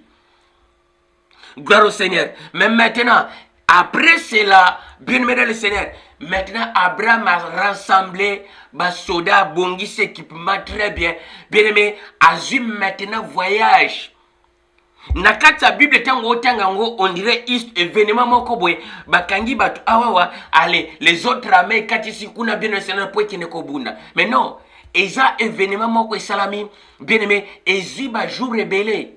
Gloire au Seigneur. Mais maintenant, après cela, bien aimé le Seigneur, maintenant Abraham a rassemblé bas soldats, bongis équipement très bien. Bien aimé, Azim maintenant voyage. Nakata Bible tango on dirait événement moko boy bakangi batu awawa allez les autres armées katisi kuna bien le Seigneur pour qui ne kobunda. Mais non, eza événement moko salami bien aimé eziba jour rebelle.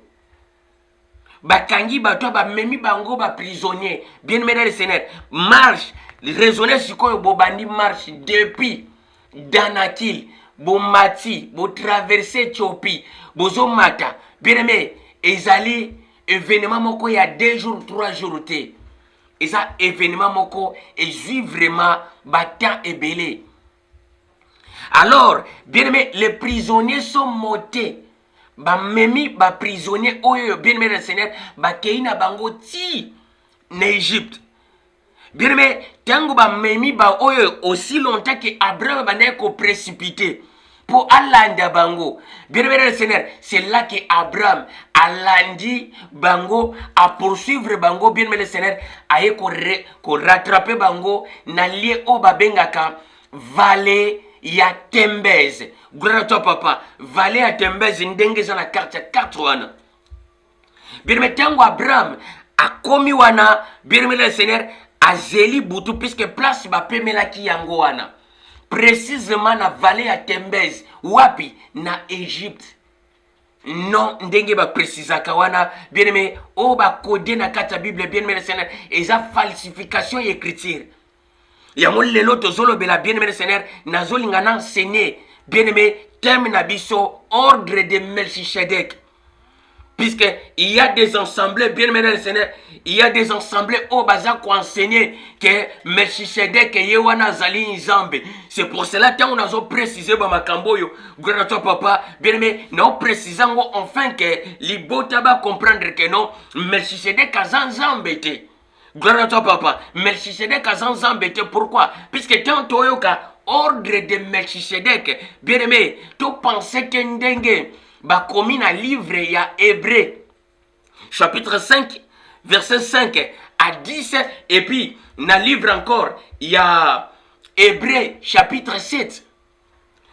Bakangi batu ba memi bango ba prisonnier. Bien aimé le Seigneur, marche, raisonner siko bobandi marche depuis Danakil, bo mati, bo traverser Éthiopie, bozo mata. Bien aimé ezali événement moko il y a 2 jours 3 jours et ça événement moko est vraiment battant et belé. Alors bien aimé, les prisonniers sont montés ba memi ba prisonniers oyo bien aimé le Seigneur ba keina bango ti na Égypte. Bien aimé, tango ba memi ba oyo aussi longtemps que Abraham ba neko précipité pour Alanda Bango. Bien aimé le Seigneur, c'est là que Abraham Alandi Bango a poursuivre Bango. Bien aimé le Seigneur, a rattraper Bango na lié au babengaka vallée ya Tembez. Gloire à toi papa. Vallée ya Tembez ndenge za na carte 4 wana. Bien aimé, tango Abraham a commis wana. Bien aimé le Seigneur, a zeli butu puisque place ba pemela ki yango wana. Précisément na vallée à Tembez, wapi na Égypte. Non, ndenge ba précisa kawana, bien aimé, o ba codé na kata Bible, bien aimé le Seigneur, et ça falsification et écriture. Ya mon lelo tozolo bela bien aimé le Seigneur, na zolinga enseigner, bien aimé, thème na biso, ordre de Melchisedec. Puisque il y a des assemblées, bien aimé dans le Seigneur, il y a des assemblées au bazar qui enseigné que Melchisedek et Yewana Zali Nzambe. C'est pour cela que nous avons précisé dans ma camboyo, grand toi papa, bien aimé, nous avons précisé enfin que les botas va comprendre que non, Melchisedek a Nzambe. Gloire à toi papa, Melchisedek a Nzambe. Pourquoi? Puisque tant toyoka ordre de Melchisedek, bien aimé, tu pensais que Ndenge, bah, commis dans le livre, il y a Hébreu, chapitre 5, verset 5 à 10. Et puis, dans le livre encore, il y a Hébreu, chapitre 7.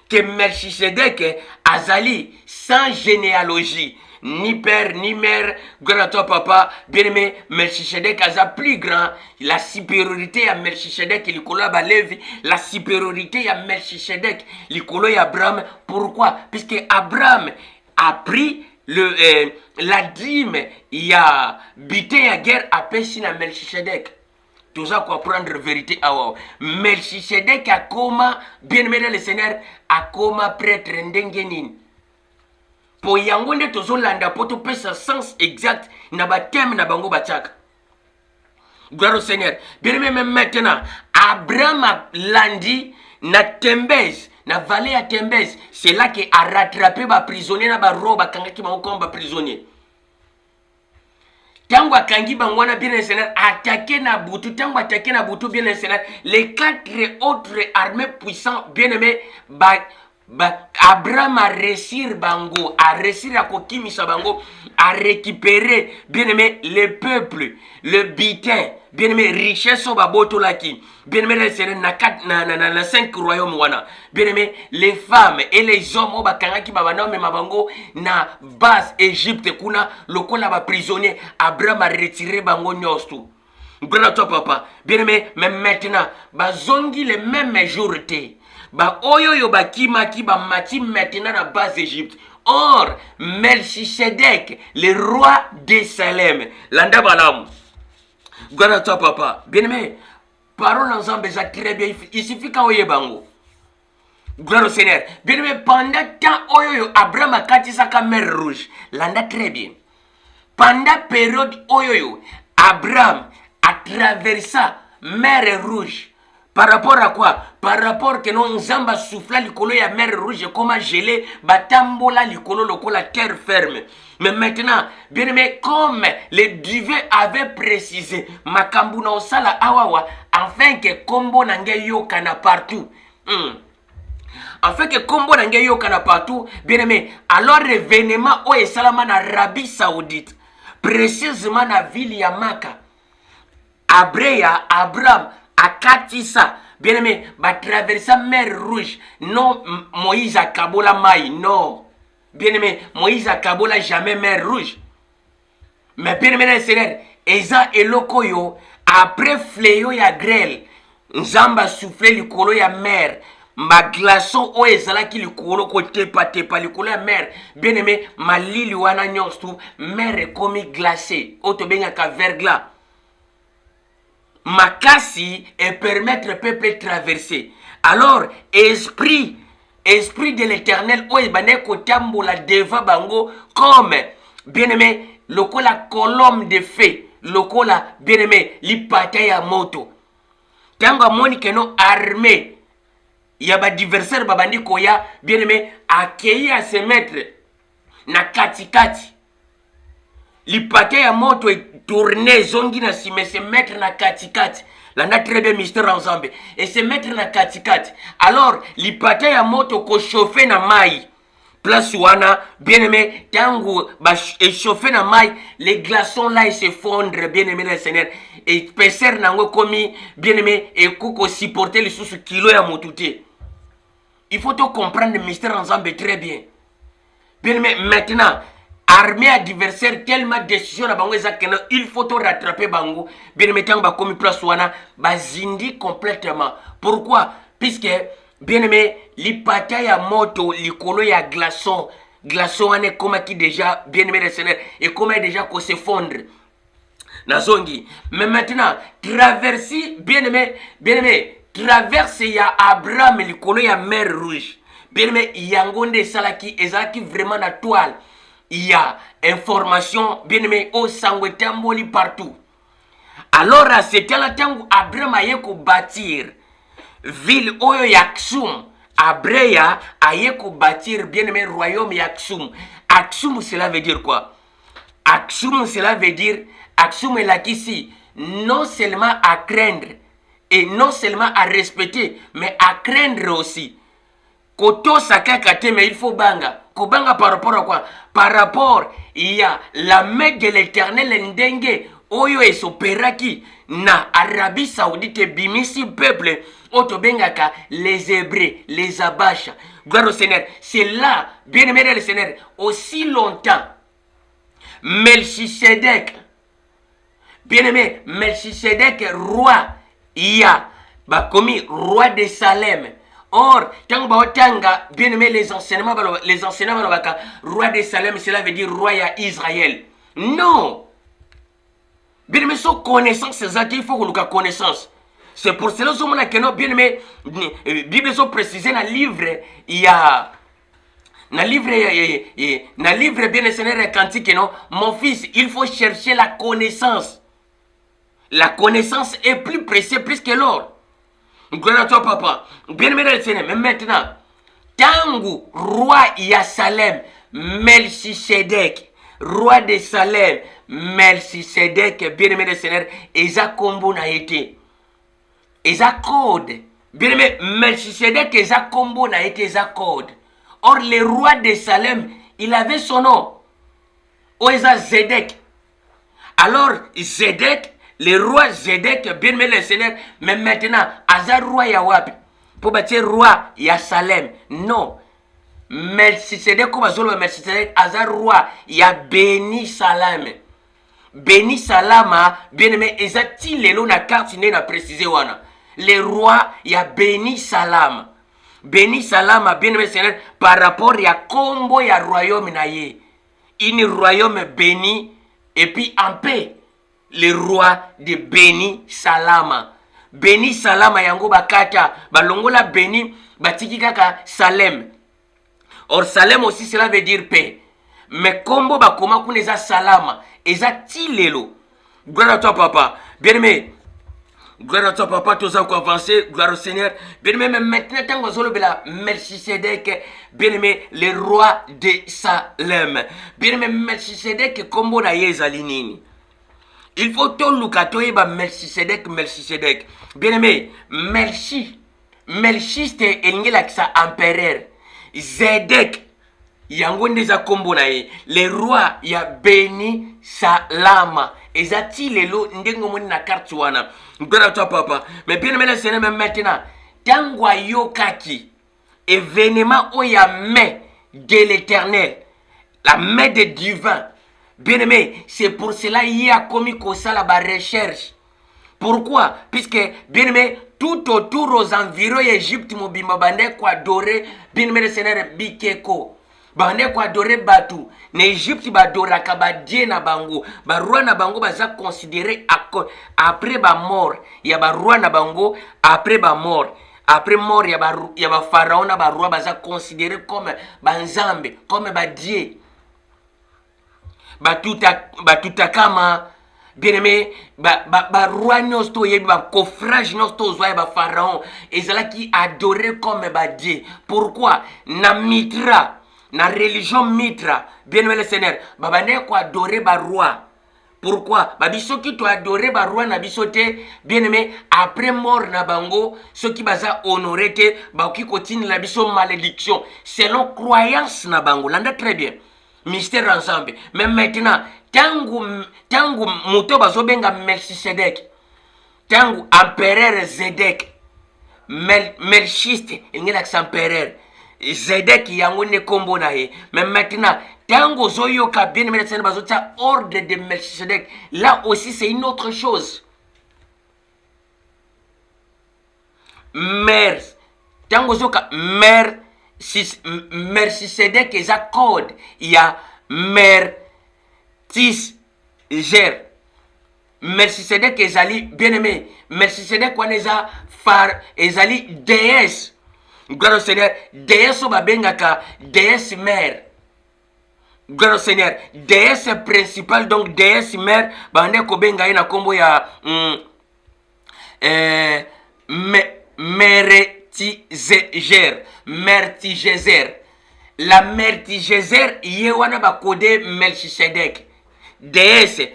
Que Melchisedek azali sans généalogie. Ni père, ni mère, grand à toi papa, bien aimé, Melchisedek aza plus grand, la supériorité à Melchisedek, l'ikolo ya Balevi, la supériorité à Melchisedek, l'ikolo ya Abraham. Pourquoi? Puisque Abraham a pris la dîme, il y a bité à guerre à Pessin à Melchisedek. Tout ça pour apprendre la vérité à wow. Melchisedek a comment, bien aimé dans le Seigneur, a comment prêtre ndengenin. Pour yangonde tozo landa poto pesa sens exact na batem na bango bachaka. Gloire au Seigneur. Bien aimé, même maintenant, Abraham a landi na Tembez, na vallée à Tembez. C'est là qu'il a rattrapé ba prisonnier na ba roba kanga ki ba komba prisonnier. Tango akangi bangwana bien le Seigneur, attaqué na Boutou, tango attaqué na Boutou bien le Seigneur, les 4 autres armées puissantes, bien aimés, Abraham a réussi bango, a réussi à kokimisa bango, a récupérer, bien aimé, le peuple, le butin, bien aimé, richesse au baboto laki, bien aimé le Seigneur, na 5 royaumes wana, bien aimé, les femmes et les hommes au bakanga ki babana me mabango na base Égypte kuna lokola ba prisonnier, Abraham a retiré bango nyostu. Grand toi papa, bien aimé, même maintenant, bazongi les mêmes jours te. Ba oyo ba kima ki ba mati maintenant na base Égypte. Or, Melchisedek, le roi de Salem, landa balam. Gloire à toi papa. Bien aimé, parole ensemble ça très bien. Il suffit quand oye bango. Gloire au Seigneur. Bien aimé, pendant temps oyo Abraham a kati sa mer rouge. Landa très bien. Pendant période oyo Abraham a traversé mer rouge. Par rapport à quoi? Par rapport que non Nzamba souffla likolo ya mer rouge comme gelé, batambola likolo loko la terre ferme. Mais maintenant, bien aimé, comme le divin avait précisé, makambu na osala awawa, afin que kombo nange yokana partout. Afin que kombo nange yokana partout, bien aimé, alors l'événement o esalama na Arabie Saoudite, précisément na ville ya Maka, Abraham a katisa, bien aimé, va traverser mer rouge. Non, Moïse a kabola maï, non. Bien aimé, Moïse a kabola jamais mer rouge. Mais bien aimé, le Seigneur, Eza et Lokoyo, après fléau ya grêle, Nzamba soufflé le colo ya mer. Ma glaçon o ezala ki likolo ko tepa likolo ya mer. Bien aimé, ma lili wana nyonstu, mer comme glacé. Oto benga ka verglas. Makasi et permettre au peuple de traverser. Alors, esprit de l'éternel, oebane kotambola deva bango comme, bien aimé, lokola colombe de feu, lokola, bien aimé, li pata ya moto. Tango moni que non armé, y a ba diversaire babandi koya, bien aimé, accueilli à se mettre na katikati. Li pata ya moto et tourner zongi na si mais se mettre na katikati. Là na très bien mystère ensemble et se mettre na katikati. Alors li pata ya moto ko chauffer na mai. Place wana bien aimé tangu ba chauffer na mai, les glaçons là ils se fondre bien aimé le Seigneur et peser nango komi bien aimé et kuko supporter les sous kilo ya motuté. Il faut tout comprendre le mystère ensemble très bien. Bien aimé maintenant armée adversaire tellement décision na bango ezakena il faut to rattraper bango bien mettant ba comme place wana bazindi complètement. Pourquoi? Puisque bien aimé li pata ya moto likolo ya glaçon wane comme qui déjà bien aimé le Seigneur et comme déjà qu'on s'effondre nazongi. Mais maintenant traverser bien aimé traverse ya Abraham likolo ya mer rouge bien aimé yangonde salaki ezaki vraiment na toile. il y a information, bien aimé, au sangwetamboli partout. Alors, c'était là que Abraham a bâtir ville oyo Aksum. Abraham a bâtir bien aimé royaume Aksum. Aksum, cela veut dire quoi? Aksum, cela veut dire, Aksum est là ici, non seulement à craindre, et non seulement à respecter, mais à craindre aussi. Koto sakakate, mais il faut banga. Kobanga par rapport à quoi? Par rapport, il y a la main de l'Éternel ndenge oyo esoperaki na Arabie Saoudite bimisi peuple otobengaka les Hébreux, les Abacha. Gloire au Seigneur. C'est là, bien aimé le Seigneur, aussi longtemps. Melchisedec, bien aimé, Melchisedec, roi, il y a commis roi de Salem. Or, tanga, bien aimé, les enseignements, roi de Salem, cela veut dire roi à Israël. Non! Bien aimé, sans connaissance, il faut que nous ayons connaissance. C'est pour cela que nous, bien aimé, la Bible est précisée dans le livre, il y a. Dans le livre bien le Seigneur cantique, non, mon fils, il faut chercher la connaissance. La connaissance est plus précieuse, plus que l'or. Gloire à toi, papa. Bien aimé le Seigneur, mais maintenant, Tangu, roi Salem, Melchisedec, roi de Salem, Melchisedec, bien aimé le Seigneur, Eza Kombo na été. Eza code. Bien aimé, Melchisedec, Eza Kombo na été, Eza code. Or, le roi de Salem, il avait son nom. Oeza Zedek. Alors, Zedek, le roi Zedek, bien aimé le Seigneur, mais maintenant, Aza roi Yawapi. Pour bâtir roi ya Salem. Non. Melchisedek, comme Azolo Melchisedek, Aza roi ya Béni Salam. Béni Salama, bien aimé, Ezati lelo na carte na précisé wana. Le roi ya Béni Salam. Béni Salama, bien aimé Seigneur, par rapport à combo ya royaume naye. Une royaume béni et puis en paix. Le roi de Béni Salama. Béni Salama yango bakata, balongola béni, batiki kaka Salem. Or Salem aussi cela veut dire paix. Mais combo bakoma kuneza Salama, eza tilelo. Gloire à toi papa. Bien aimé. Gloire à toi, papa, tous encore avancé, gloire au Seigneur. Bien-aimé, mais maintenant, tant que vous avez Melchisedec, bien-aimé, le roi de Salem. Bien-aimé, Melchisedec, comme vous avez Zalinini. Il faut tout le cas, Melchisedec. Bien-aimé, Melchi, c'est empereur. Zedek, yangonde kombo na ye, le roi ya Béni Salama. Ezati lelo ndengo moni na carte wana. Gloire à toi papa. Mais bien aimé le Seigneur, même maintenant, tangwa yokaki, événement où il y a main de l'Éternel, la main de divin. Bien aimé, c'est pour cela qu'il y a commis ça la recherche. Pourquoi? Puisque, bien aimé, tout autour aux environs d'Égypte, mobimba bande kwa adoré, bien aimé le Seigneur, bikeko. Bande kwa adoré batu. Na Égypte badoraka badie na bango. Baroi na bango baza considéré après ba mort. Ya baroi na bango après ba mort. Après mort ya ba pharaon na baroi baza considéré comme banzambe, comme badie. Batutakama. Bien aimé, roi nosto yebi ba coffrage nosto zoya ba pharaon. Et cela qui adoré comme badie. Pourquoi? Na mitra. Na religion mitra, bien aimé le Seigneur, babane ko adorer ba roi. Pourquoi? Babiso qui to adorer ba roi na bisote, bien aimé, après mort na bango, ceux qui baza honorer te, ba ki continue la biso malédiction, selon croyance na bango. Landa très bien. Mystère ensemble. Mais maintenant, tangu muto bazo benga Melchisedec, tangu empereur Zedek, Melchiste, il n'y a que empereur. Zedek yango ne kombo na ye. Mais maintenant, tango zoyo ka bien aimé le bazota ordre de Melchisedec. Là aussi c'est une autre chose. Mère, tango zoka mère Melchisedec est à code. Il y a mère Tisger. Melchisedec est ali bien aimé. Melchisedec on est à phare est ali déesse. Gloire au Seigneur, déesse bengaka déesse mère. Gloire au Seigneur. Déesse principale, donc déesse mère, bande kobenga ina kombo ya Mertigezer. La Mertigezer yewana bakode Melchisedek. Déesse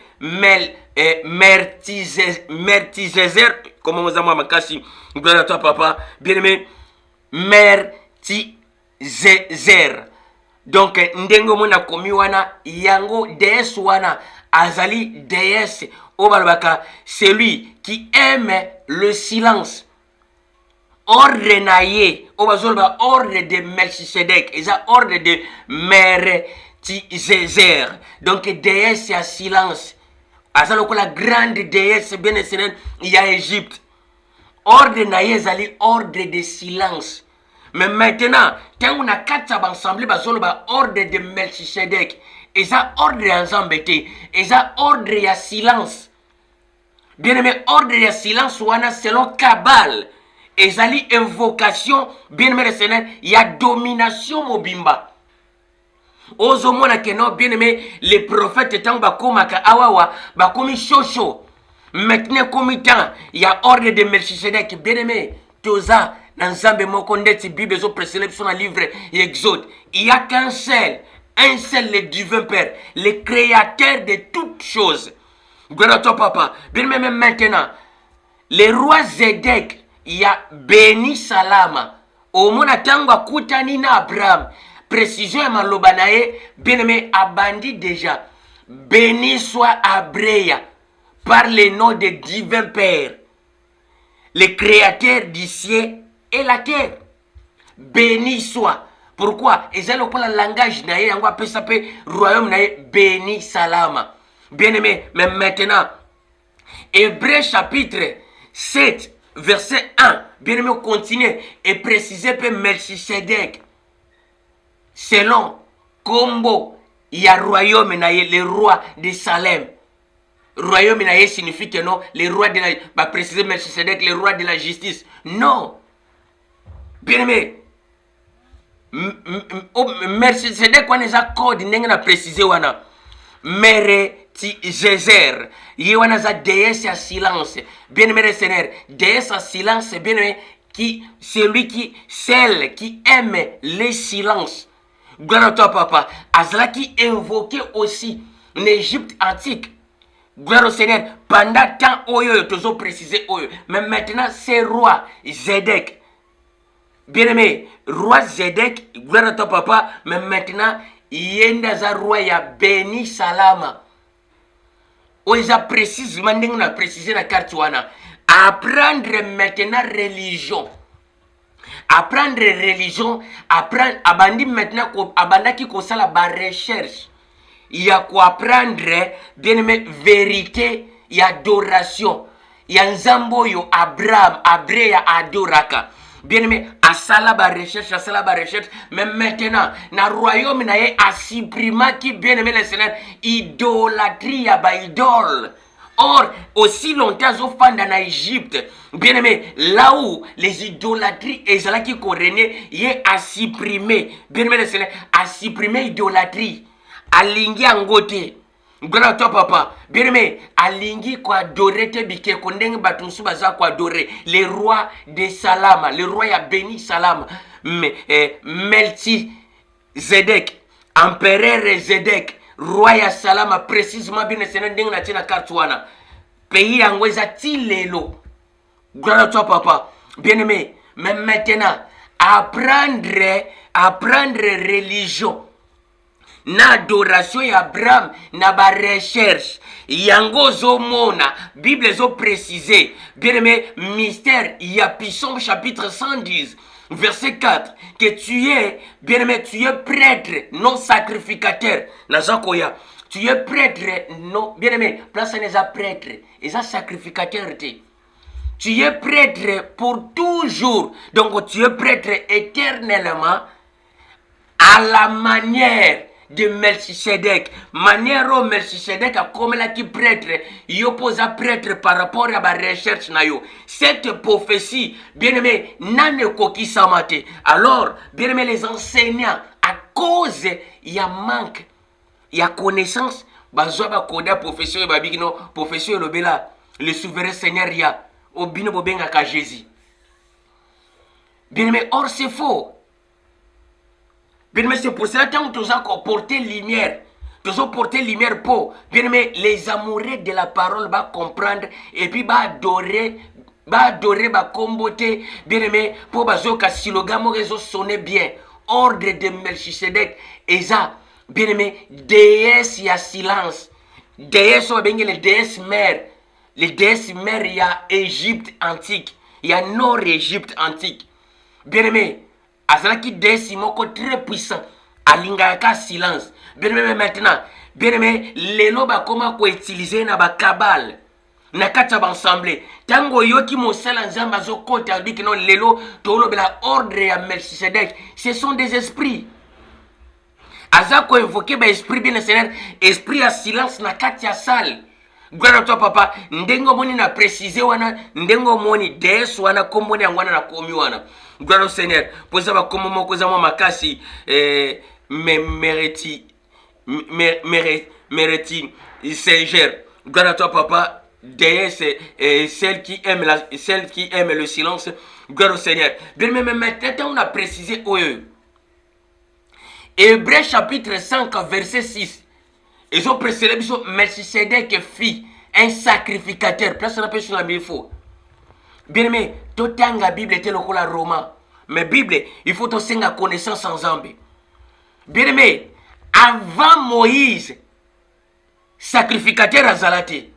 Mertigezer, comment vous avez makasi, gloire à toi papa, bien-aimé, Mertigezer. Donc ndengo mona komi wana yango déesse wana azali déesse obalbaka, celui qui aime le silence. Ordre naye obazolba ordre de Melchisedek, eza ordre de Mertigezer. Donc déesse à silence. Azaloko la grande déesse bien essayée il y a Égypte. Ordre naye ezali ordre de silence. Mais maintenant, quand on a quatre ensemble, bazoloba ordre de Melchisedek. Et ça ordre ensemble, et ça ordre ya silence. Bien aimé, ordre ya silence wana selon Kabal. Et ça li invocation, bien aimé le Seigneur, il y a domination mobimba. Ozomona keno, bien aimé, les prophètes tant bakomaka awawa, bakomi chocho. Maintenant, comme temps, il y a ordre de Melchisedek, bien aimé, toza. Dans Nzambe moko ndeti Bible zo précédé sur le livre Exode. Il y a qu'un seul, le divin Père, le créateur de toutes choses. Gloire à toi papa. Bien même maintenant, le roi Zédek, il y a béni salama. Au mona tango kutani na Abraham. Précision ya maloba nae, bien aimé abandi déjà. Béni soit Abreya par le nom de divin Père, le créateur du ciel et la terre. Béni soit. Pourquoi? Et c'est le langage naïe, on va appeler ça royaume naïe, béni salama. Bien aimé, mais maintenant, Hébreu chapitre 7, verset 1, bien aimé, continue et préciser peu Melchisedek. Selon Combo, il y a royaume naïe, le roi de Salem. Royaume naïe signifie que non, le roi de la, bah préciser Melchisedek, le roi de la justice. Non. Bien aimé, Melchisedek wana za code ndenge na préciser wana Mertigezer wana za déesse à silence. Bien aimé le Seigneur, déesse à silence, bien aimé, qui celle qui aime les silences. Gloire à toi papa. Azla qui invoquait aussi l'Égypte antique. Gloire au Seigneur. Pendant tant oyo toujours précisé oyo. Mais maintenant c'est roi Zédek. Bien-aimé, roi Zédek, gloire à ton papa, mais maintenant, il y a un roi, il y a béni salama. On a précisément, on a précisé la carte. Apprendre maintenant religion. Apprendre religion, apprendre, abandi maintenant, abanda qui ça la recherche. Il y a quoi apprendre, bien-aimé, vérité, il y a adoration. Il y a Nzamboyo, Abraham, Abreya, Adoraka. Bien-aimé, à ça la recherche, mais maintenant, dans le royaume, il y a un supprima qui, bien-aimé, le Seigneur, idolâtrie, idole. Or, aussi longtemps, aux fans en Égypte, bien-aimé, là où les idolâtries et cela qui couronnaient, il y a à supprimer, bien-aimé, le Seigneur, à supprimer l'idolâtrie, à l'ingé en côté. Gloire à toi papa. Bien aimé, alingi kwa adoré te bike kondeng batumsu baza kwa adoré le roi de Salama, le roi a béni Salama, Melchi Zedek, empereur Zedek, roi ya Salama, précisément bien c'est ndeng na tina kartuana. Pays angweza tilelo. Gloire à toi papa. Bien aimé, mais maintenant apprendre religion. Na adoration ya Abraham, na ba recherche. Yango zo mona, Bible zo précisé. Bien aimé, mystère, il y a Psaume chapitre 110, verset 4. Que tu es, bien aimé, tu es prêtre, non sacrificateur. Nazakoya, tu es prêtre, non, bien aimé, place n'est pas prêtre, et ça sacrificateur. Tu es prêtre pour toujours. Donc tu es prêtre éternellement à la manière de Melchisedek. Manière au Melchisedek a comme là qui prêtre, il oppose à prêtre par rapport à la recherche na yo. Cette prophétie, bien aimé, n'ane koki samate. Alors, bien aimé les enseignants, à cause il y a manque il y a connaissance, bazwa ba koda professeur babikino, professeur lobela, le souverain Seigneur ya, obino bobenga ka Jésus. Bien aimé, or c'est faux. Bien aimé, c'est pour cela que nous avons porté lumière. Nous avons porté lumière pour, bien aimé, les amoureux de la parole va comprendre et puis va adorer, va comboter, bien aimé, pour que si le gamo réseau sonne bien, ordre de Melchisedec, et ça, bien aimé, déesse, il y a silence. Déesse, on va bien les déesses mères. Les déesses mères, il y a Égypte antique, il y a Nord-Égypte antique. Bien aimé, Azalaki déesse moko très puissant, alingaka silence. Bien aimé, maintenant, bien aimé, les loba comment ko utiliser na ba kabal. Na kata ba ensemble. Tango yoki mosala nzamba zo kota biki no lelo tolo bela ordre ya Melchisedec. Ce sont des esprits. Azako évoquer ba esprit bien Seigneur, esprit à silence na kati ya salle. Gloire à toi papa, ndengo moni na préciser wana, ndengo moni déesse wana komboni angwana na komi wana. Gloire au Seigneur. Poza ba komo moko za makasi mereti Saint-Ger. Gloire à toi papa, déesse celle qui aime le silence. Gloire au Seigneur. Bien même maintenant on a précisé Hébreux chapitre 5 verset 6. Ils ont précédé Melchisedec fit un sacrificateur. Place on appelle sur la Bible faux. Bien aimé, tout la Bible était le roman. Mais Bible, il faut aussi la connaissance en Zambie. Bien aimé, avant Moïse, sacrificateur à Zalate,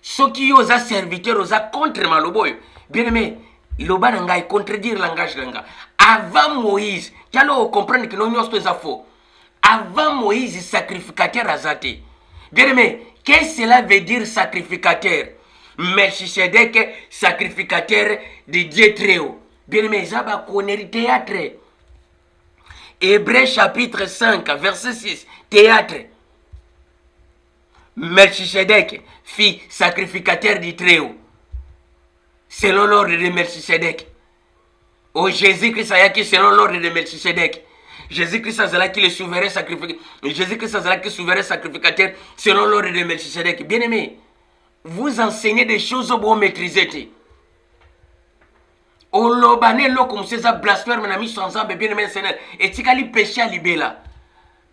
ceux qui ont serviteur aux contre Maloboy. Bien aimé, l'oba nanga contredire langage nanga. Avant Moïse, tu allons comprendre que nous sommes faux. Avant Moïse, sacrificateur à Zalate. Bien aimé, qu'est-ce que cela veut dire sacrificateur? Melchisedec, sacrificateur de Dieu très haut. Bien aimé, ça va connaître théâtre. Hébreux chapitre 5, verset 6. Théâtre. Melchisedec fit sacrificateur du très haut. Selon l'ordre de Melchisedec. Oh Jésus-Christ a qui selon l'ordre de Melchisedec. Jésus-Christ a qui le souverain sacrificateur. Jésus-Christ a qui souverain sacrificateur selon l'ordre de Melchisedec. Bien aimé, vous enseignez des choses que vous maîtrisez. Olobane lo comme ça blasphème na mis ensemble bien aimé Seigneur et tikali péché à libéla.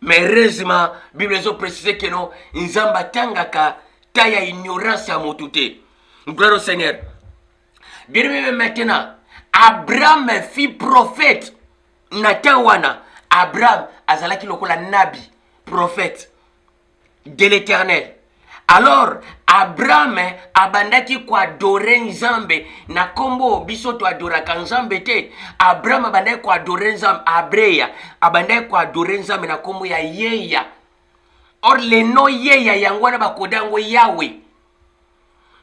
Mais heureusement Bible a précisé que non nzamba tangaka taya ignorance à motute. Gloire au Seigneur. Bien aimé maintenant Abraham fit prophète natawana. Abraham azalaki lokola nabi prophète de l'Éternel. Alors, Abraham abandaki kwa adorer Nzambe na kombo biso to adoraka Nzambe te. Abraham abandaki kwa adorer Nzambe Abreya, abandaki kwa adorer Nzambe na kombo ya Yeya. Or le nom Yeya yango na bakodango Yahweh.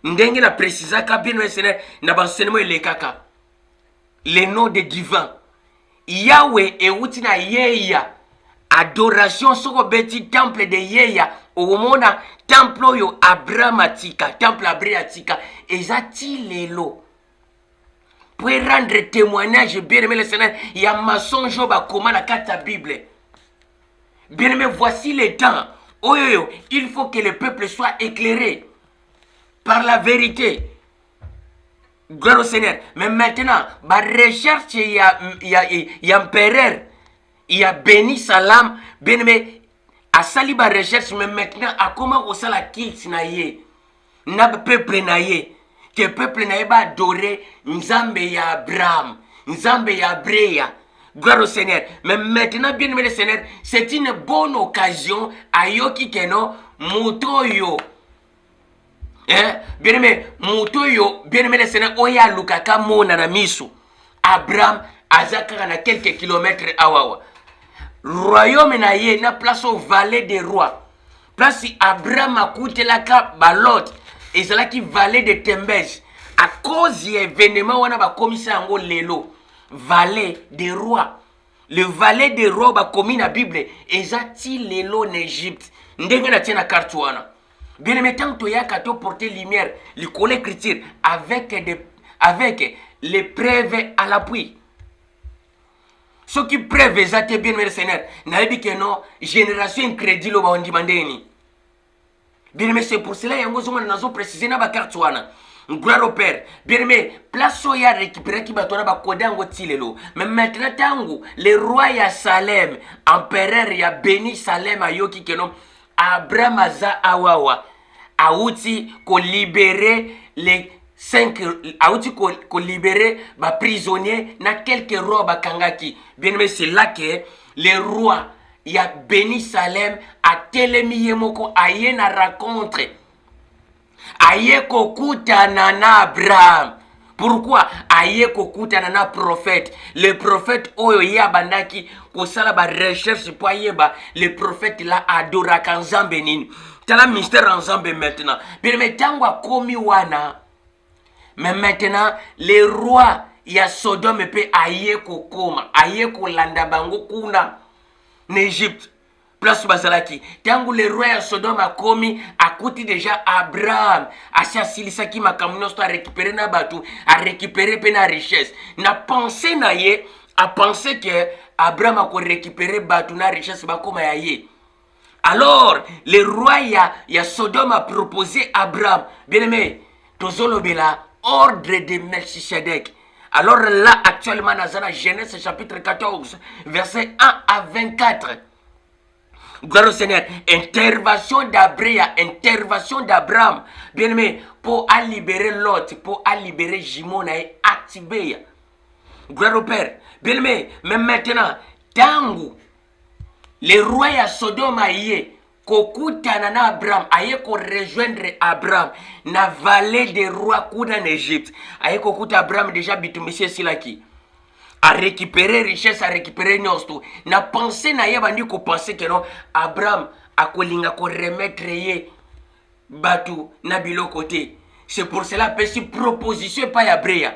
Ndenge na précisaka bien Seigneur na bansenement elekaka. Le nom de divin. Yahweh euti na Yeya. Adoration soko beti temple de Yeya. Omona temple yo Abraham atika, temple Abraham atika, ezati lelo. Pour rendre témoignage, bien aimé le Seigneur, il y a mensonge ba comment la carte Bible. Bien aimé, voici les temps. Oh yo yo, il faut que le peuple soit éclairé par la vérité. Gloire au Seigneur. Mais maintenant, ma recherche, il y a empereur, il y a béni salam, bien aimé. A sali ba recherche mais maintenant à comment on la kilt na ye na peuple na ye que peuple na ye ba adorer Nzambe ya Abraham Nzambe ya Abreya. Gloire au Seigneur. Mais maintenant bien aimé le Seigneur, c'est une bonne occasion à yoki keno mutoyo bien aimé mutoyo bien aimé le Seigneur oya lukaka mona na misu Abraham azaka na quelques kilomètres awawa. Royaume na ye na place au valet des rois. Place Abraham a coûté la cap balot. Et c'est là qui valet de Tembej. À cause de l'événement, on a commis ça en lelo. Valet des rois. Le valet des rois a commis la Bible. Et ça tire lelo en Égypte. Ndenge na tiena carte wana. Bien aimé, tant que tu as porté lumière, l'écriture avec les preuves à l'appui. Ce qui préveza te bien, mes Seigneur. Naïbi que non, génération incrédule, on demandé. Bien aimé, c'est pour cela que nous avons précisé dans la carte. Gloire au Père. Bien aimé, place où il y a récupéré qui va tourner à Kodango Tilelo. Mais maintenant, tango, le roi ya Salem, empereur ya béni Salem a yoki kenom, Abraham aza awawa, aouti ko libérer les 5, aouti ko libérer ba prisonnier na quelques rois ba kangaki. Bien aimé, c'est là que le roi ya béni Salem a telemi yemoko aye na rencontre. Aye kokutana na Abraham. Pourquoi? Aye kokutana na prophète. Le prophète oyo yabandaki kosala ba recherche po ayeba le prophète la adoraka nzambe nini. Tala mystère nzambe maintenant. Bien mais tango akomi wana. Mais maintenant le roi ya Sodome pe aye kokoma, aye kolanda bango kuna en Égypte. Place Bazalaki. Tango le roi de Sodome a commis, a coûté déjà Abraham. A chassilisa qui m'a kamounos a récupéré na batou, a récupéré pena richesse. N'a pensé na ye, a pensé que Abraham a récupéré batou na richesse ba comme aye. Alors, le roi ya Sodome a proposé Abraham. Bien aimé, tozolo bela ordre de Melchisedec. Alors là, actuellement, dans la Genèse chapitre 14, verset 1 à 24. Gloire au Seigneur. Intervention d'Abraham. Bien aimé, pour libérer l'autre, pour libérer Jimona et activer. Gloire au Père. Bien aimé, mais maintenant, tango, le roi à Sodome aïe, kokutana na Abraham, aïe ko rejoindre Abraham, na vallée des rois kouda en Égypte. Aïe kokuta Abraham déjà bitumisi silaki. A récupérer richesse, a récupérer nosto. Na pensé na yabandi ko penser que non Abraham a kolinga ko remettre ye batu na bilo côté. C'est pour cela que si proposition pas Abraham.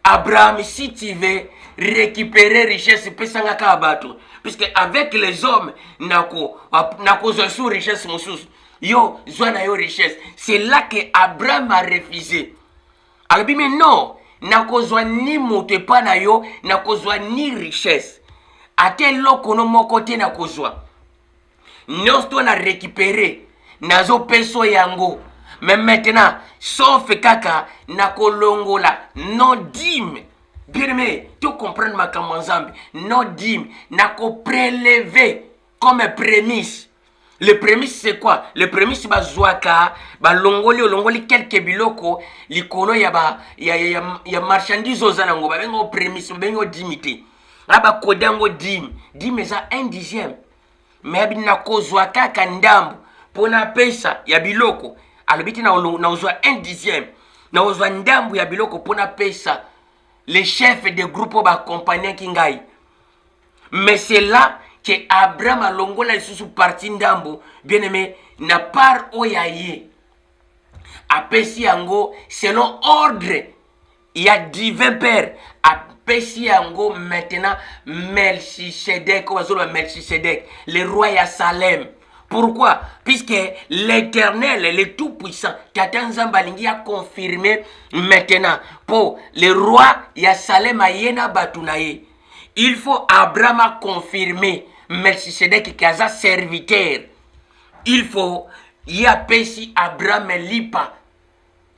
Abraham, si tu veux récupérer richesse, pesanga ka batu. Puisque avec les hommes nako sous richesse moussous. Yo zona yo richesse. C'est là que Abraham a refusé. Alors mais non. Nakozwa ni mote pa na yo, nakozwa ni richesse. Ate loko no moko te nakozwa. Nosto na récupérer, nazo peso yango. Mais maintenant, sauf kaka nakolongola non dîme. Bien aimé, tu comprends ma kamanzambi. Non dîme, nako prélever comme prémisse. Le prémisse c'est quoi? Le prémisse ba zwaka, ba longoli quelques biloko, likono ya marchandise ozanango, ba bengo prémisse, bengo dimité. Aba kodango dim za 1/10. Mais abina ko zwaka kandambu, pona pesa ya biloko, alobiti na uzwa 1/10. Na uzwa ndambu ya biloko pona pesa. Les chefs de groupe ba compagnie kingai. Mais c'est là que Abraham a longola sous parti ndambo, bien aimé, na part oyaye. Apesi yango selon ordre. Il y a divin père. Apesi yango maintenant Melchisedec, le roi ya Salem. Pourquoi? Puisque l'Éternel, le Tout-Puissant, Tatan Zambalingi a confirmé maintenant pour le roi ya Salem ayena batunaye. Il faut Abraham a confirmer Melchisedec qui a serviteur. Il faut y apesi Abraham lipa